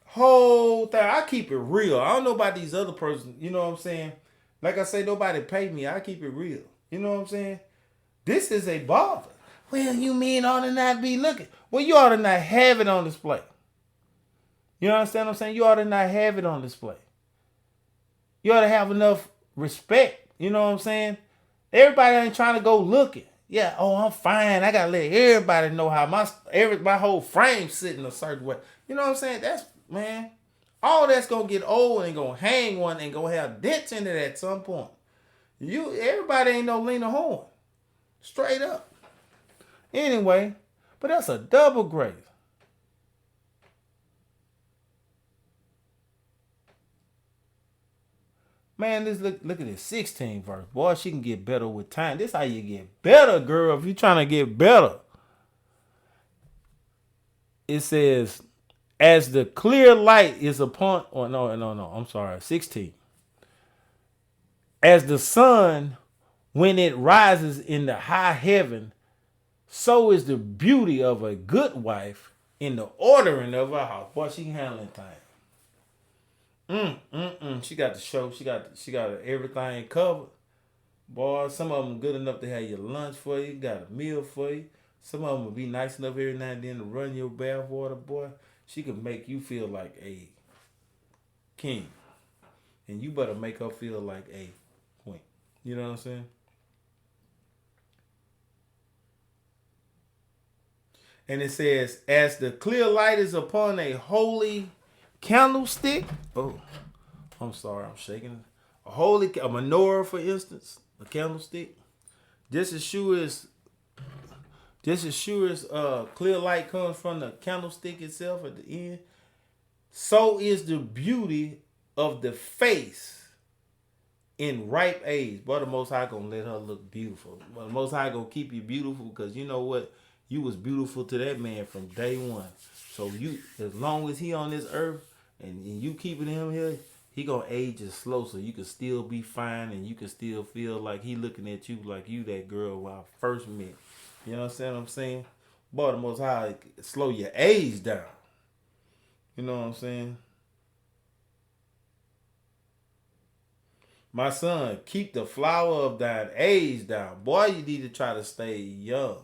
Whole thing. I keep it real. I don't know about these other persons. You know what I'm saying? Like I say, nobody pay me. I keep it real. You know what I'm saying? This is a bother. Well, you mean ought to not be looking. Well, you ought to not have it on display. You understand what I'm saying? You ought to not have it on display. You ought to have enough respect. You know what I'm saying? Everybody ain't trying to go looking. Yeah, oh, I'm fine. I got to let everybody know how my whole frame sitting a certain way. You know what I'm saying? That's, man, all that's going to get old and going to hang one and going to have dents in it at some point. Everybody ain't no Lena Horne. Straight up. Anyway, but that's a double grace. Man, look at this 16 verse. Boy, she can get better with time. This how you get better, girl. If you trying to get better. It says, as the clear light is upon, oh no, I'm sorry, 16. As the sun, when it rises in the high heaven, so is the beauty of a good wife in the ordering of her house. Boy, she handling things. She got the show. She got everything covered. Boy, some of them good enough to have your lunch for you. Got a meal for you. Some of them will be nice enough every now and then to run your bath water. Boy, she can make you feel like a king. And you better make her feel like a queen. You know what I'm saying? And it says, as the clear light is upon a holy candlestick. Oh, I'm sorry, I'm shaking. A menorah, for instance, a candlestick. Just as sure as clear light comes from the candlestick itself at the end, so is the beauty of the face in ripe age. But the Most High gonna let her look beautiful. But the Most High gonna keep you beautiful because you know what? You was beautiful to that man from day one. So you, as long as he on this earth and you keeping him here, he gonna age it slow so you can still be fine and you can still feel like he looking at you like you that girl when I first met. You understand what I'm saying? Boy, the Most High slow your age down. You know what I'm saying? My son, keep the flower of thine age down. Boy, you need to try to stay young.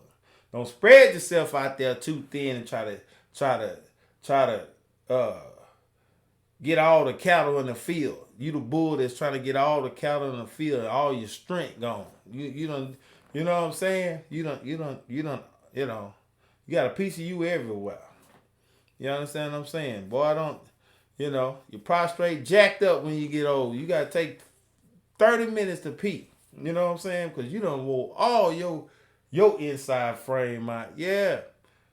Don't spread yourself out there too thin and try to get all the cattle in the field. You the bull that's trying to get all the cattle in the field, all your strength gone. You don't, you know what I'm saying? You got a piece of you everywhere. You understand what I'm saying? Boy, you're prostrate jacked up when you get old. You got to take 30 minutes to pee. You know what I'm saying? Because you done wore all your inside frame out. Yeah.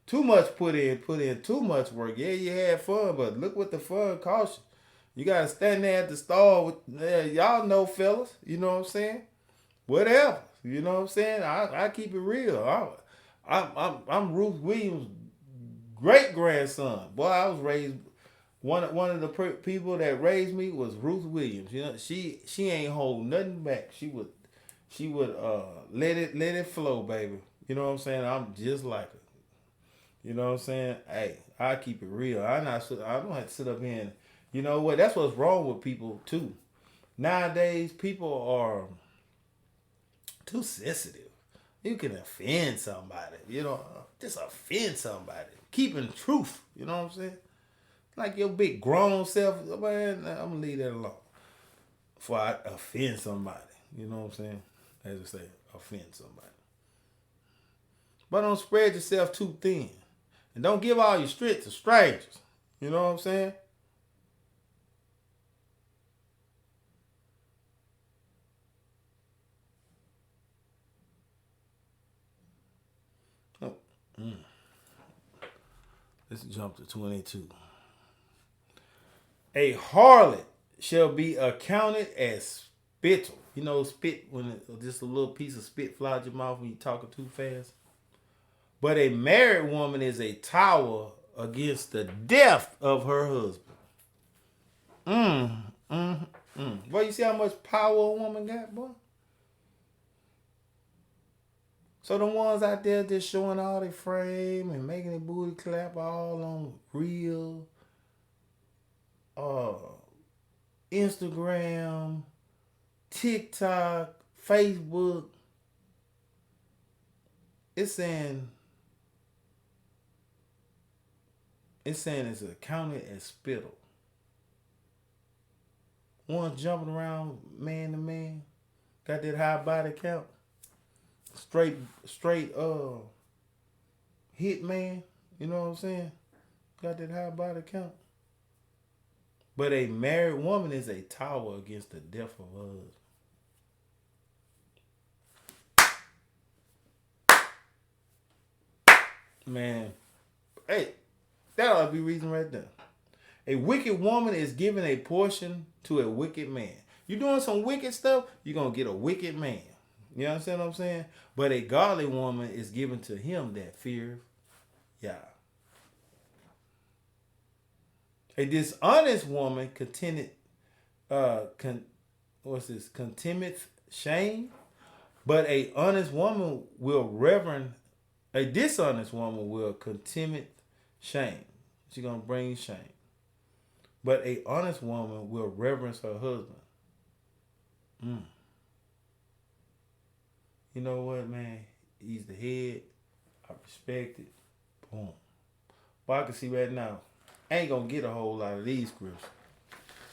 Too much put in too much work. Yeah, you had fun, but look what the fun cost You gotta stand there at the store with y'all know fellas. You know what I'm saying? Whatever. You know what I'm saying? I keep it real. I'm Ruth Williams' great grandson. Boy, I was raised one of the people that raised me was Ruth Williams. You know, she ain't hold nothing back. She would let it flow, baby. You know what I'm saying? I'm just like her. You know what I'm saying? Hey, I keep it real. I don't have to sit up here and you know what? That's what's wrong with people too. Nowadays, people are too sensitive. You can offend somebody. You know, just offend somebody. Keeping truth. You know what I'm saying? Like your big grown self, man. I'm gonna leave that alone. Before I offend somebody. You know what I'm saying? As I say, offend somebody. But don't spread yourself too thin. And don't give all your strength to strangers. You know what I'm saying? Oh, let's jump to 22. A harlot shall be accounted as spittle. You know, spit when just a little piece of spit fly out your mouth when you talking too fast. But a married woman is a tower against the death of her husband. Boy, you see how much power a woman got, boy? So the ones out there just showing all their frame and making their booty clap all on Reel, uh, Instagram, TikTok, Facebook, it's saying it's accounted as spittle. One jumping around man to man, got that high body count, straight hit man. You know what I'm saying? Got that high body count. But a married woman is a tower against the death of her husband. Man, hey, that ought to be reason right there. A wicked woman is giving a portion to a wicked man. You doing some wicked stuff, you're going to get a wicked man. You understand what I'm saying? But a godly woman is given to him that fears Yah. A dishonest woman contemneth shame, but a honest woman will reverend. A dishonest woman will contemn shame. She's gonna bring shame. But a honest woman will reverence her husband. You know what, man? He's the head. I respect it. Boom. But I can see right now, I ain't gonna get a whole lot of these scripts.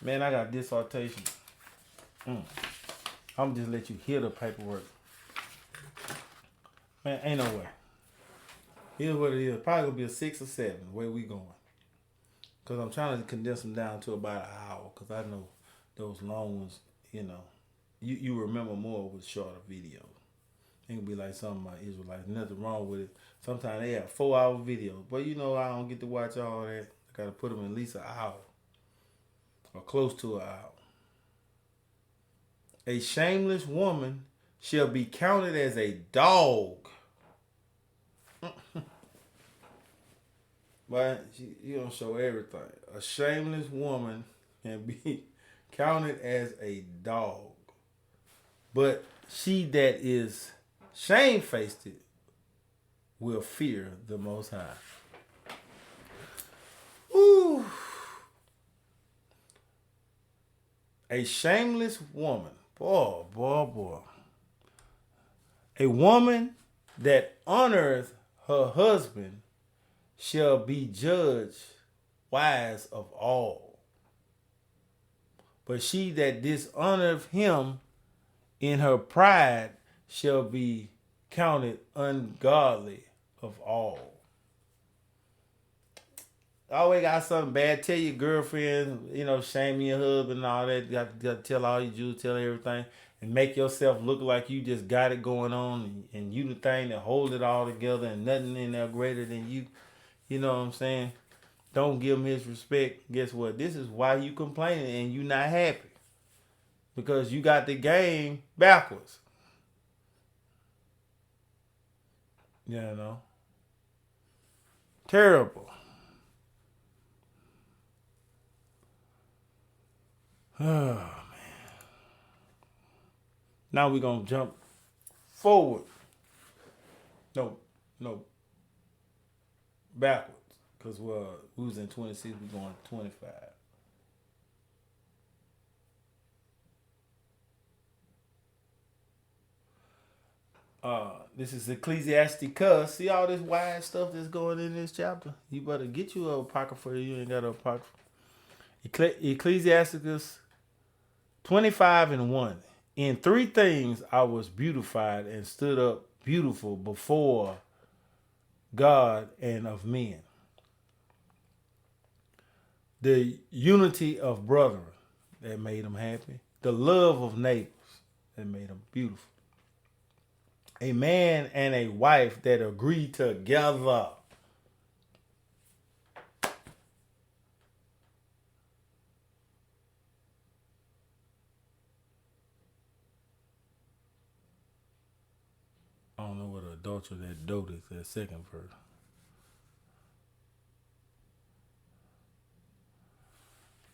Man, I got dissertation. I'm just let you hear the paperwork. Man, ain't no way. Here's what it is. Probably gonna be a 6 or 7. Where we going? Cause I'm trying to condense them down to about an hour. Cause I know those long ones, you remember more with shorter videos. It can be like something about Israelites. Nothing wrong with it. Sometimes they have 4-hour videos. But I don't get to watch all that. I got to put them in at least an hour. Or close to an hour. A shameless woman shall be counted as a dog. But you don't show everything. A shameless woman can be counted as a dog. But she that is shamefaced will fear the Most High. Ooh. A shameless woman. Boy. A woman that honoreth her husband shall be judged wise of all. But she that dishonoreth him in her pride shall be counted ungodly of all. Always got something bad. Tell your girlfriend, shame your husband and all that. Got to tell all your Jews, tell everything. And make yourself look like you just got it going on. And you the thing that hold it all together and nothing in there greater than you. You know what I'm saying? don't give him his respect, guess what? This is why you complaining and you not happy. Because you got the game backwards. You know? Terrible. Oh, man. Now we're going to jump forward. No, backwards. Because we was in 26, we're going to 25. This is Ecclesiasticus. See all this wide stuff that's going in this chapter? You better get you a apocrypha. You ain't got a apocrypha. Ecclesiasticus 25:1. In three things I was beautified and stood up beautiful before God and of men. The unity of brethren that made them happy. The love of neighbors that made them beautiful. A man and a wife that agree together. I don't know what adultery that dote is, that second verse.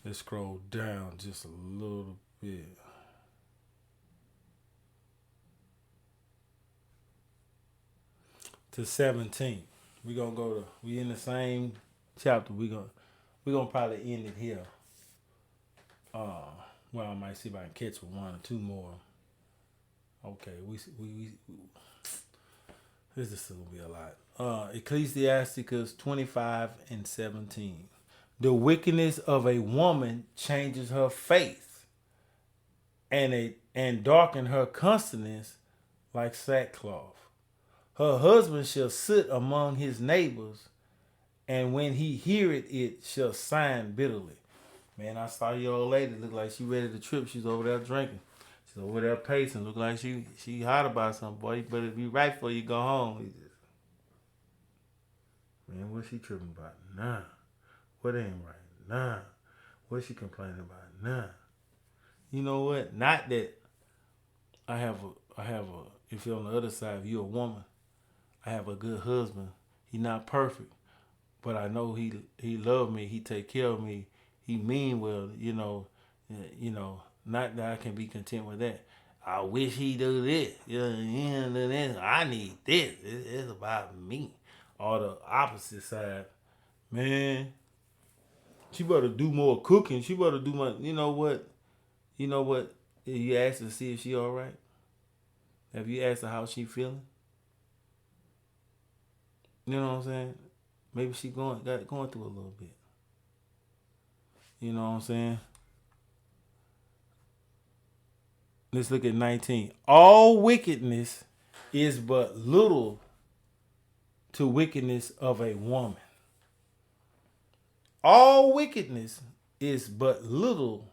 Let's scroll down just a little bit. To 17. We in the same chapter. We're gonna probably end it here. Well, I might see if I can catch one or two more. Okay, we this is gonna be a lot. Ecclesiasticus 25:17. The wickedness of a woman changes her faith, and darken her countenance like sackcloth. Her husband shall sit among his neighbors, and when he heareth it, shall sigh bitterly. Man, I saw your old lady look like she ready to trip. She's over there drinking. She's over there pacing. Look like she hot about something, boy. You better be right before you go home. Man, what's she tripping about? Nah. What ain't right? Nah. What's she complaining about? Nah. You know what? Not that I have a if you're on the other side, if you're a woman, I have a good husband. He not perfect, but I know he love me. He take care of me. He mean well. You know. Not that I can be content with that. I wish he do this. You know, do this. I need this. It's about me. Or the opposite side, man. She better do more cooking. She better do more. You know what? You asked her to see if she all right. Have you asked her how she feeling? You know what I'm saying? Maybe she going through a little bit. You know what I'm saying? Let's look at 19. All wickedness is but little to wickedness of a woman. All wickedness is but little.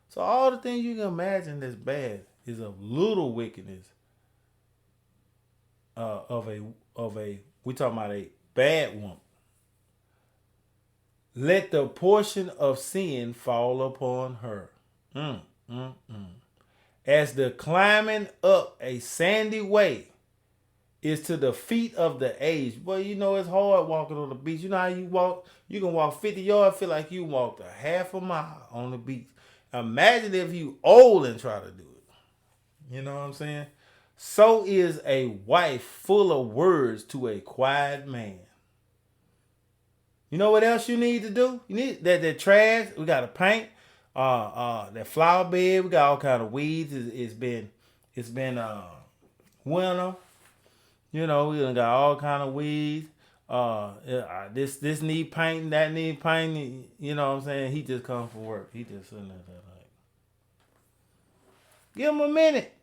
So all the things you can imagine that's bad is of little wickedness of a we talking about a bad woman. Let the portion of sin fall upon her. As the climbing up a sandy way is to the feet of the aged. Well, you know it's hard walking on the beach. You know how you walk? You can walk 50 yards, feel like you walked a half a mile on the beach. Imagine if you old and try to do it. You know what I'm saying? So is a wife full of words to a quiet man. You know what else you need to do? You need that trash. We got to paint. That flower bed. We got all kind of weeds. It's been winter. You know, we done got all kind of weeds. This need painting, that need painting. You know what I'm saying? He just come from work. He just sitting there like, give him a minute.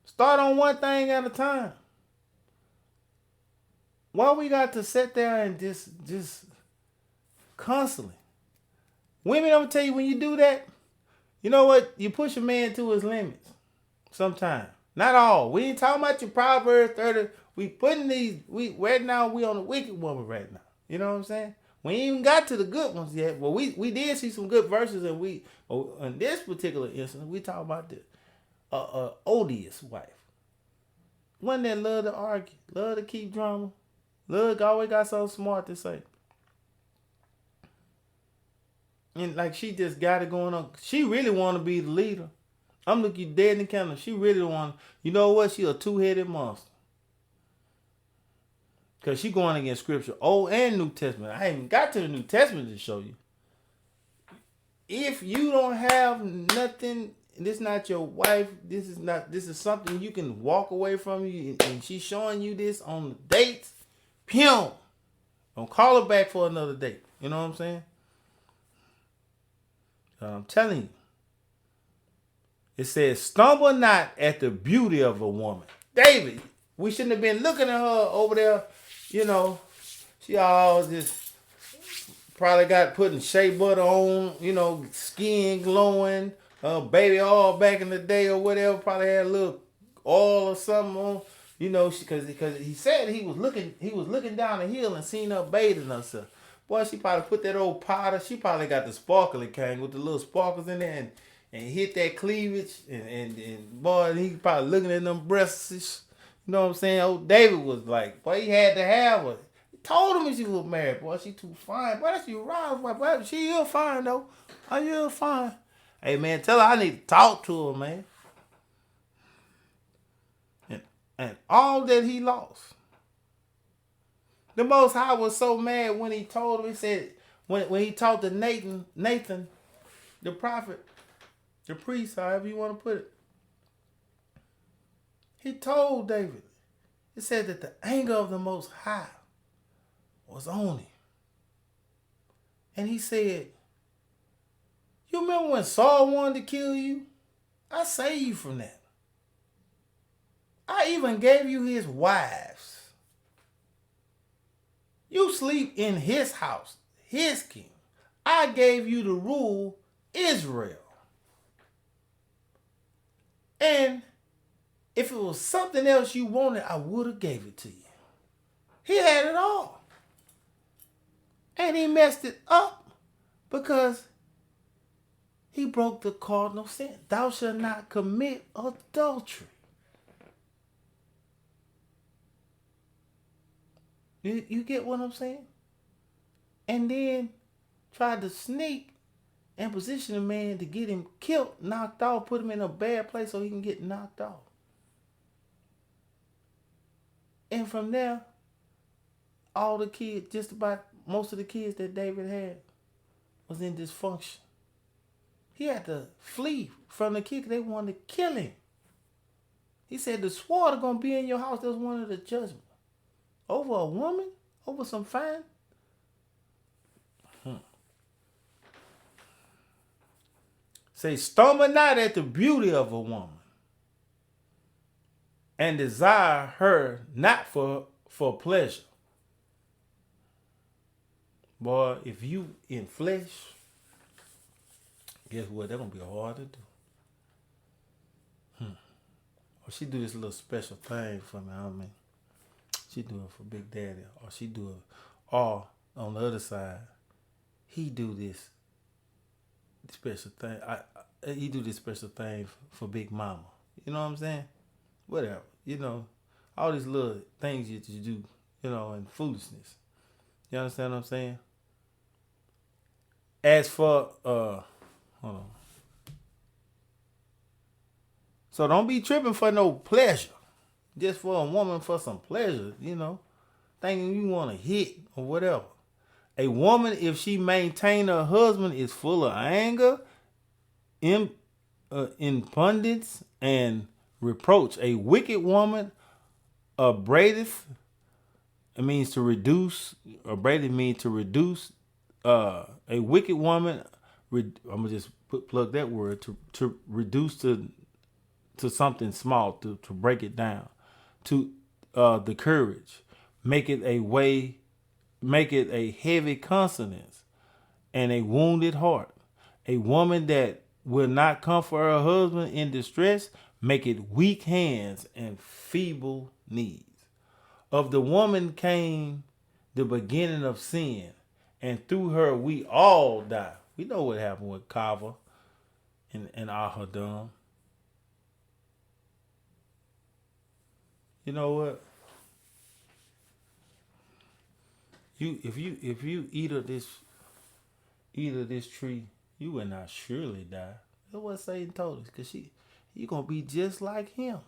Start on one thing at a time. Why we got to sit there and just constantly? Women, I'm gonna tell you, when you do that, you know what? You push a man to his limits. Sometimes. Not all. We ain't talking about your Proverbs 30. We putting these, right now we on the wicked woman right now. You know what I'm saying? We ain't even got to the good ones yet. Well, we did see some good verses, and in this particular instance, we talk about the odious wife. One that love to argue, love to keep drama, love always got something smart to say. And like she just got it going on. She really want to be the leader. I'm looking dead in the camera. She really want. You know what? She a two-headed monster. Cause she going against scripture, Old and New Testament. I ain't even got to the New Testament to show you. If you don't have nothing, this not your wife. This is something you can walk away from you, and she's showing you this on the dates. Don't call her back for another date. You know what I'm saying? I'm telling you. It says, stumble not at the beauty of a woman. David, we shouldn't have been looking at her over there. You know, she all just probably got putting shea butter on, you know, skin glowing, baby oil back in the day or whatever. Probably had a little oil or something on, you know, because he said he was looking down the hill and seen her bathing herself. Boy, she probably put that old powder. She probably got the sparkly kind with the little sparkles in there and hit that cleavage and boy, he probably looking at them breasts. You know what I'm saying? Old David was like, boy, he had to have her. He told him she was married. Boy, she too fine. Boy, that's you right. Boy, she is fine, though. Oh, you fine. Hey, man, tell her I need to talk to her, man. And all that he lost. The Most High was so mad when he told him, he said, when he talked to Nathan, the prophet, the priest, however you want to put it, he told David, he said that the anger of the Most High was on him. And he said, you remember when Saul wanted to kill you? I saved you from that. I even gave you his wives. You sleep in his house, his king. I gave you to rule Israel. And if it was something else you wanted, I would have gave it to you. He had it all. And he messed it up because he broke the cardinal sin. Thou shalt not commit adultery. You get what I'm saying? And then tried to sneak and position a man to get him killed, knocked off, put him in a bad place so he can get knocked off. And from there, all the kids, just about most of the kids that David had was in dysfunction. He had to flee from the kids. They wanted to kill him. He said, the sword is going to be in your house. That was one of the judgments. Over a woman? Over some fine? Say, stumble not at the beauty of a woman, and desire her not for pleasure. Boy, if you in flesh, guess what? That's going to be hard to do. Or she do this little special thing for me. I mean, she do it for Big Daddy. Or she do it. Or on the other side, he do this special thing. He do this special thing for Big Mama. You know what I'm saying? Whatever. You know, all these little things that you do, you know, and foolishness. You understand what I'm saying? As for, hold on. So don't be tripping for no pleasure. Just for a woman for some pleasure, you know. Thinking you want to hit or whatever. A woman, if she maintain her husband, is full of anger, impudence, and reproach. A wicked woman upbraideth. It means to reduce. Upbraideth means to reduce. A wicked woman. I'm gonna just plug that word to reduce to something small, to break it down, to the courage, make it a heavy consonance and a wounded heart. A woman that will not comfort her husband in distress, make it weak hands and feeble knees. Of the woman came the beginning of sin, and through her we all die. We know what happened with Kava and Ahadam. You know what? If you eat of this tree, you will not surely die. That's what Satan told us. Cause you gonna be just like him.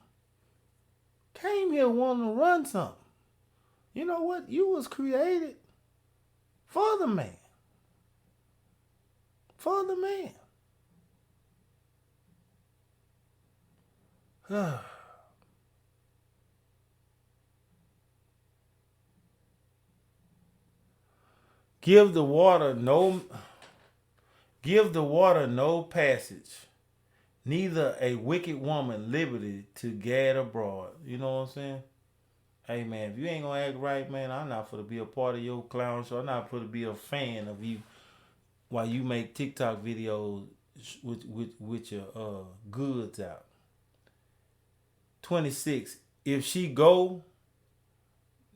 Came here wanting to run something. You know what? You was created for the man. For the man. Give the water no passage, neither a wicked woman liberty to gad abroad. You know what I'm saying? Hey man, if you ain't gonna act right, man, I'm not for to be a part of your clown show. I'm not for to be a fan of you while you make TikTok videos with your goods out. 26. If she go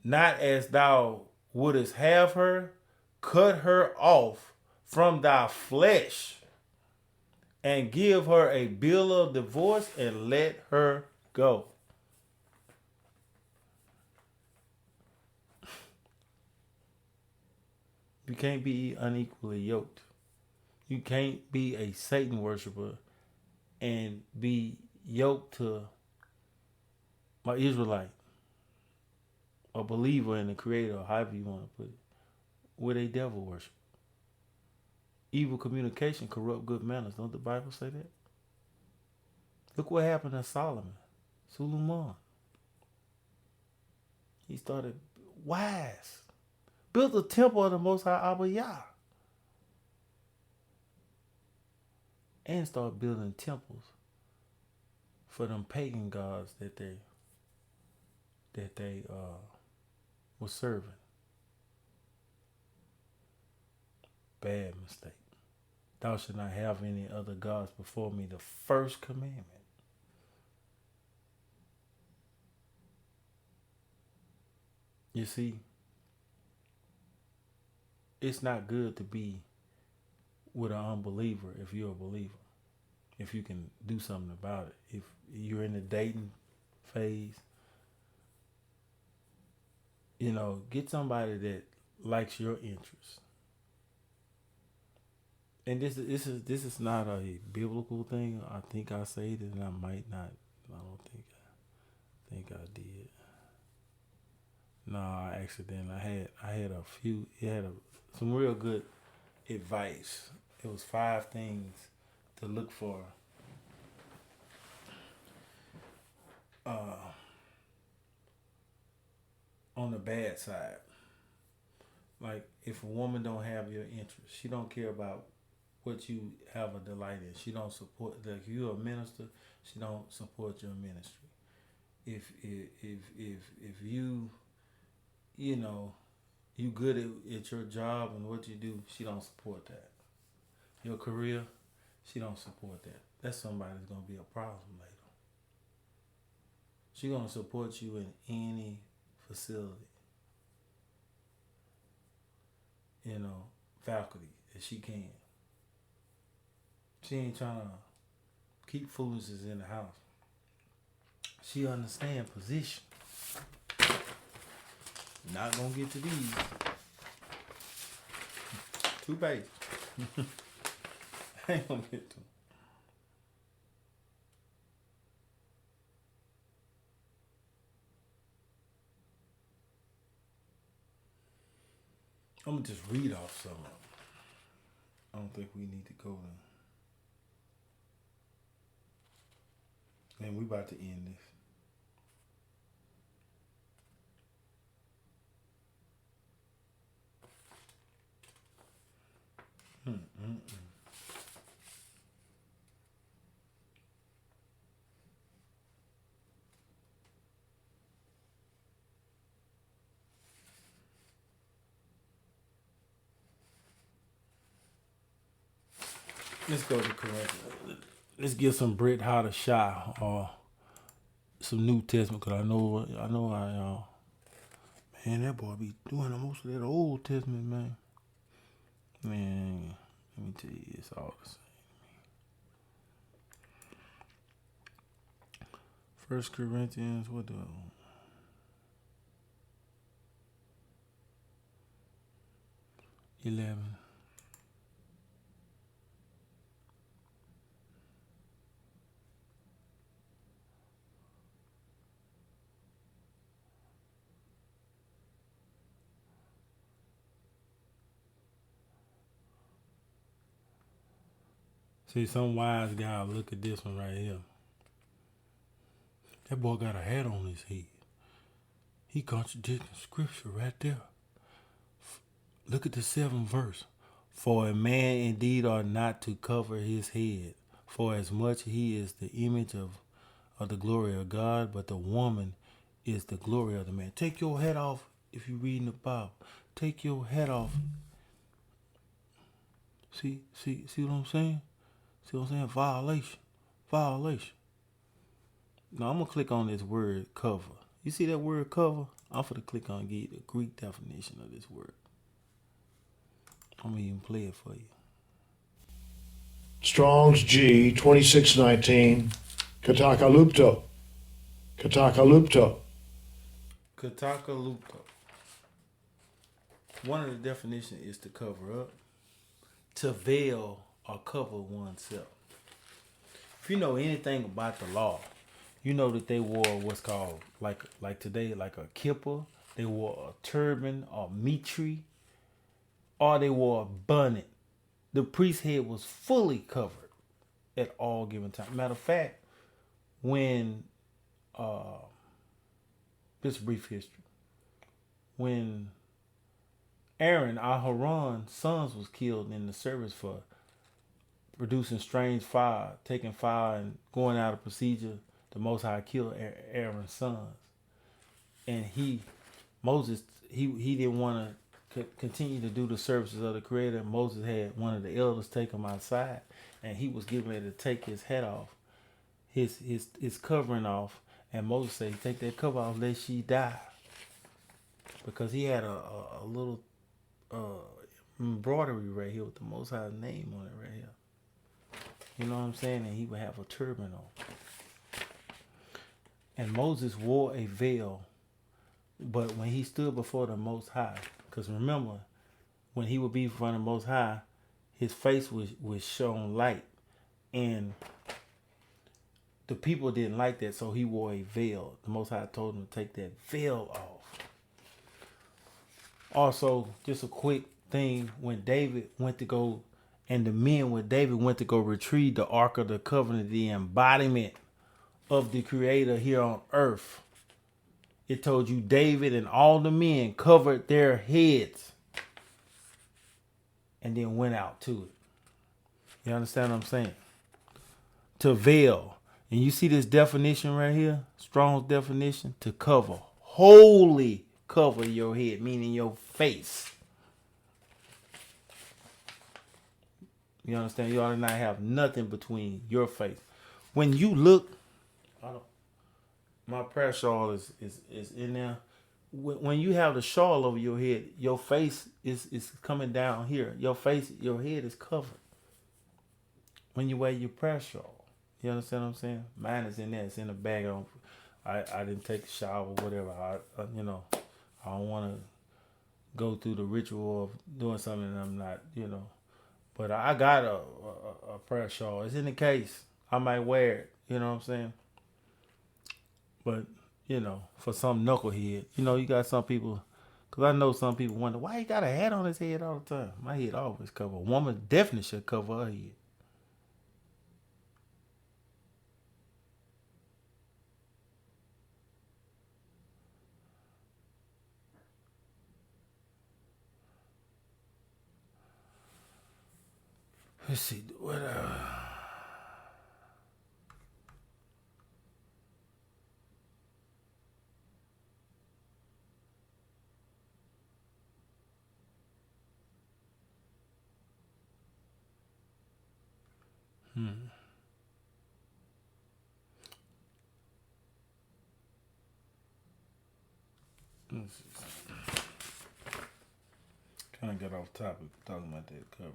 not as thou wouldest have her, cut her off from thy flesh and give her a bill of divorce and let her go. You can't be unequally yoked. You can't be a Satan worshiper and be yoked to my Israelite, a believer in the Creator, or however you want to put it, with a devil worship. Evil communication corrupt good manners. Don't the Bible say that? Look what happened to Solomon, Suleiman. He started wise, built a temple of the Most High Abba Yah, and started building temples for them pagan gods that they were serving. Bad mistake. Thou shalt not have any other gods before me. The first commandment. You see, it's not good to be with an unbeliever if you're a believer. If you can do something about it. If you're in the dating phase, get somebody that likes your interests. And this is not a biblical thing. I think I said it, and I might not. I don't think I did. No, I accidentally. I had a few. It had some real good advice. It was 5 things to look for. On the bad side, like if a woman don't have your interest, she don't care about what you have a delight in. She don't support. Like if you're a minister, she don't support your ministry. If you you good at your job and what you do, she don't support that. Your career, she don't support that. That's somebody that's gonna be a problem later. She gonna support you in any facility, faculty that she can. She ain't trying to keep foolishness in the house. She understand position. Not gonna get to these 2 pages. I ain't gonna get to them. I'm gonna just read off some of them. I don't think we need to go there. And we about to end this. Let's go to correct. Let's get some Brit Hotter Shah or some New Testament, because I know man, that boy be doing most of that Old Testament, man. Man, let me tell you, it's all the same. First Corinthians, what the 11. See, some wise guy will look at this one right here. That boy got a hat on his head. He contradicting scripture right there. Look at the 7th verse. For a man indeed ought not to cover his head, for as much he is the image of the glory of God, but the woman is the glory of the man. Take your hat off if you're reading the Bible. Take your hat off. See what I'm saying? See what I'm saying? Violation. Now I'm gonna click on this word cover. You see that word cover? I'm gonna click on get the Greek definition of this word. I'm gonna even play it for you. Strong's G 2619 Katakalupto. Katakalupto. Katakalupto. One of the definitions is to cover up, to veil or cover oneself. If you know anything about the law, you know that they wore what's called like today like a kippah. They wore a turban or mitri, or they wore a bonnet. The priest's head was fully covered at all given time. Matter of fact, when this brief history, when Aaron, Aharon's sons, was killed in the service for producing strange fire, taking fire and going out of procedure, the Most High killed Aaron's sons. And Moses didn't want to continue to do the services of the Creator. Moses had one of the elders take him outside, and he was getting ready to take his hat off, his covering off. And Moses said, "Take that cover off, lest she die," because he had a little embroidery right here with the Most High's name on it right here. You know what I'm saying? And he would have a turban on. And Moses wore a veil, but when he stood before the Most High, because remember, when he would be in front of the Most High, his face was shown light, and the people didn't like that, so he wore a veil. The Most High told him to take that veil off. Also, just a quick thing, when David went to go, and the men with David went to go retrieve the Ark of the Covenant, the embodiment of the Creator here on earth, it told you David and all the men covered their heads and then went out to it. You understand what I'm saying? To veil. And you see this definition right here, Strong's definition, to cover. Wholly cover your head, meaning your face. You understand? You ought to not have nothing between your face. When you look, my prayer shawl is in there. When you have the shawl over your head, your face is coming down here. Your head is covered. When you wear your prayer shawl, you understand what I'm saying? Mine is in there. It's in the bag. I didn't take a shower or whatever. I don't want to go through the ritual of doing something that I'm not, But I got a prayer shawl. It's in the case. I might wear it. You know what I'm saying? But, for some knucklehead, you got some people, because I know some people wonder, why he got a hat on his head all the time? My head always covered. A woman definitely should cover her head. Let's see, what Kind of got off topic talking about that cover.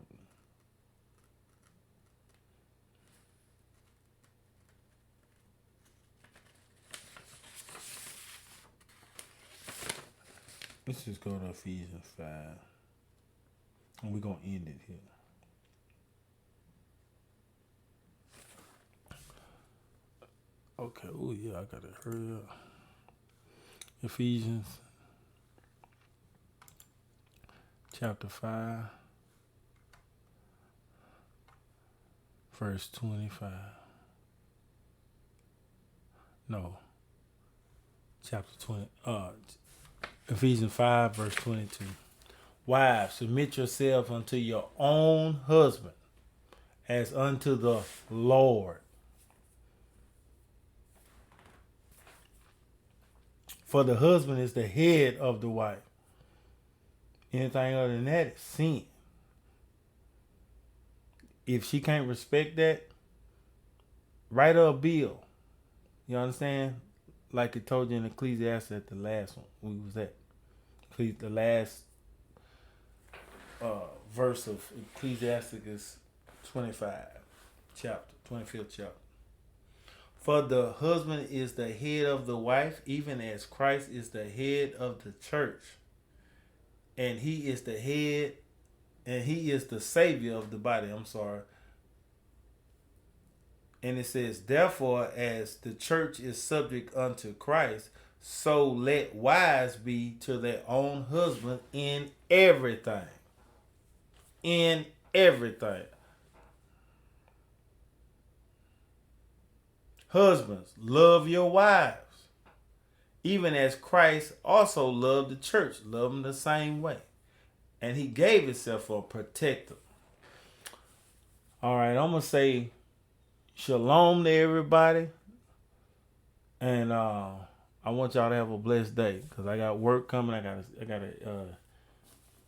Let's just go to Ephesians 5. And we're going to end it here. Okay. Oh, yeah, I got to hurry up. Ephesians chapter 5, verse 25. No. Chapter 20. Ephesians 5, verse 22. Wives, submit yourselves unto your own husband as unto the Lord. For the husband is the head of the wife. Anything other than that is sin. If she can't respect that, write her a bill. You understand? Like it told you in Ecclesiastes at the last one. We was at the last verse of Ecclesiastes 25 chapter, 25th chapter. For the husband is the head of the wife, even as Christ is the head of the church. And he is the head, and he is the savior of the body. I'm sorry. And it says, therefore, as the church is subject unto Christ, so let wives be to their own husband in everything. In everything. Husbands, love your wives, even as Christ also loved the church, loved them the same way. And he gave himself for a protector. All right, I'm going to say shalom to everybody. And I want y'all to have a blessed day because I got work coming. I gotta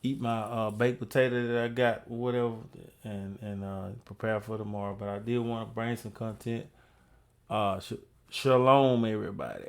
eat my baked potato that I got, whatever, and prepare for tomorrow. But I did want to bring some content. Shalom, everybody.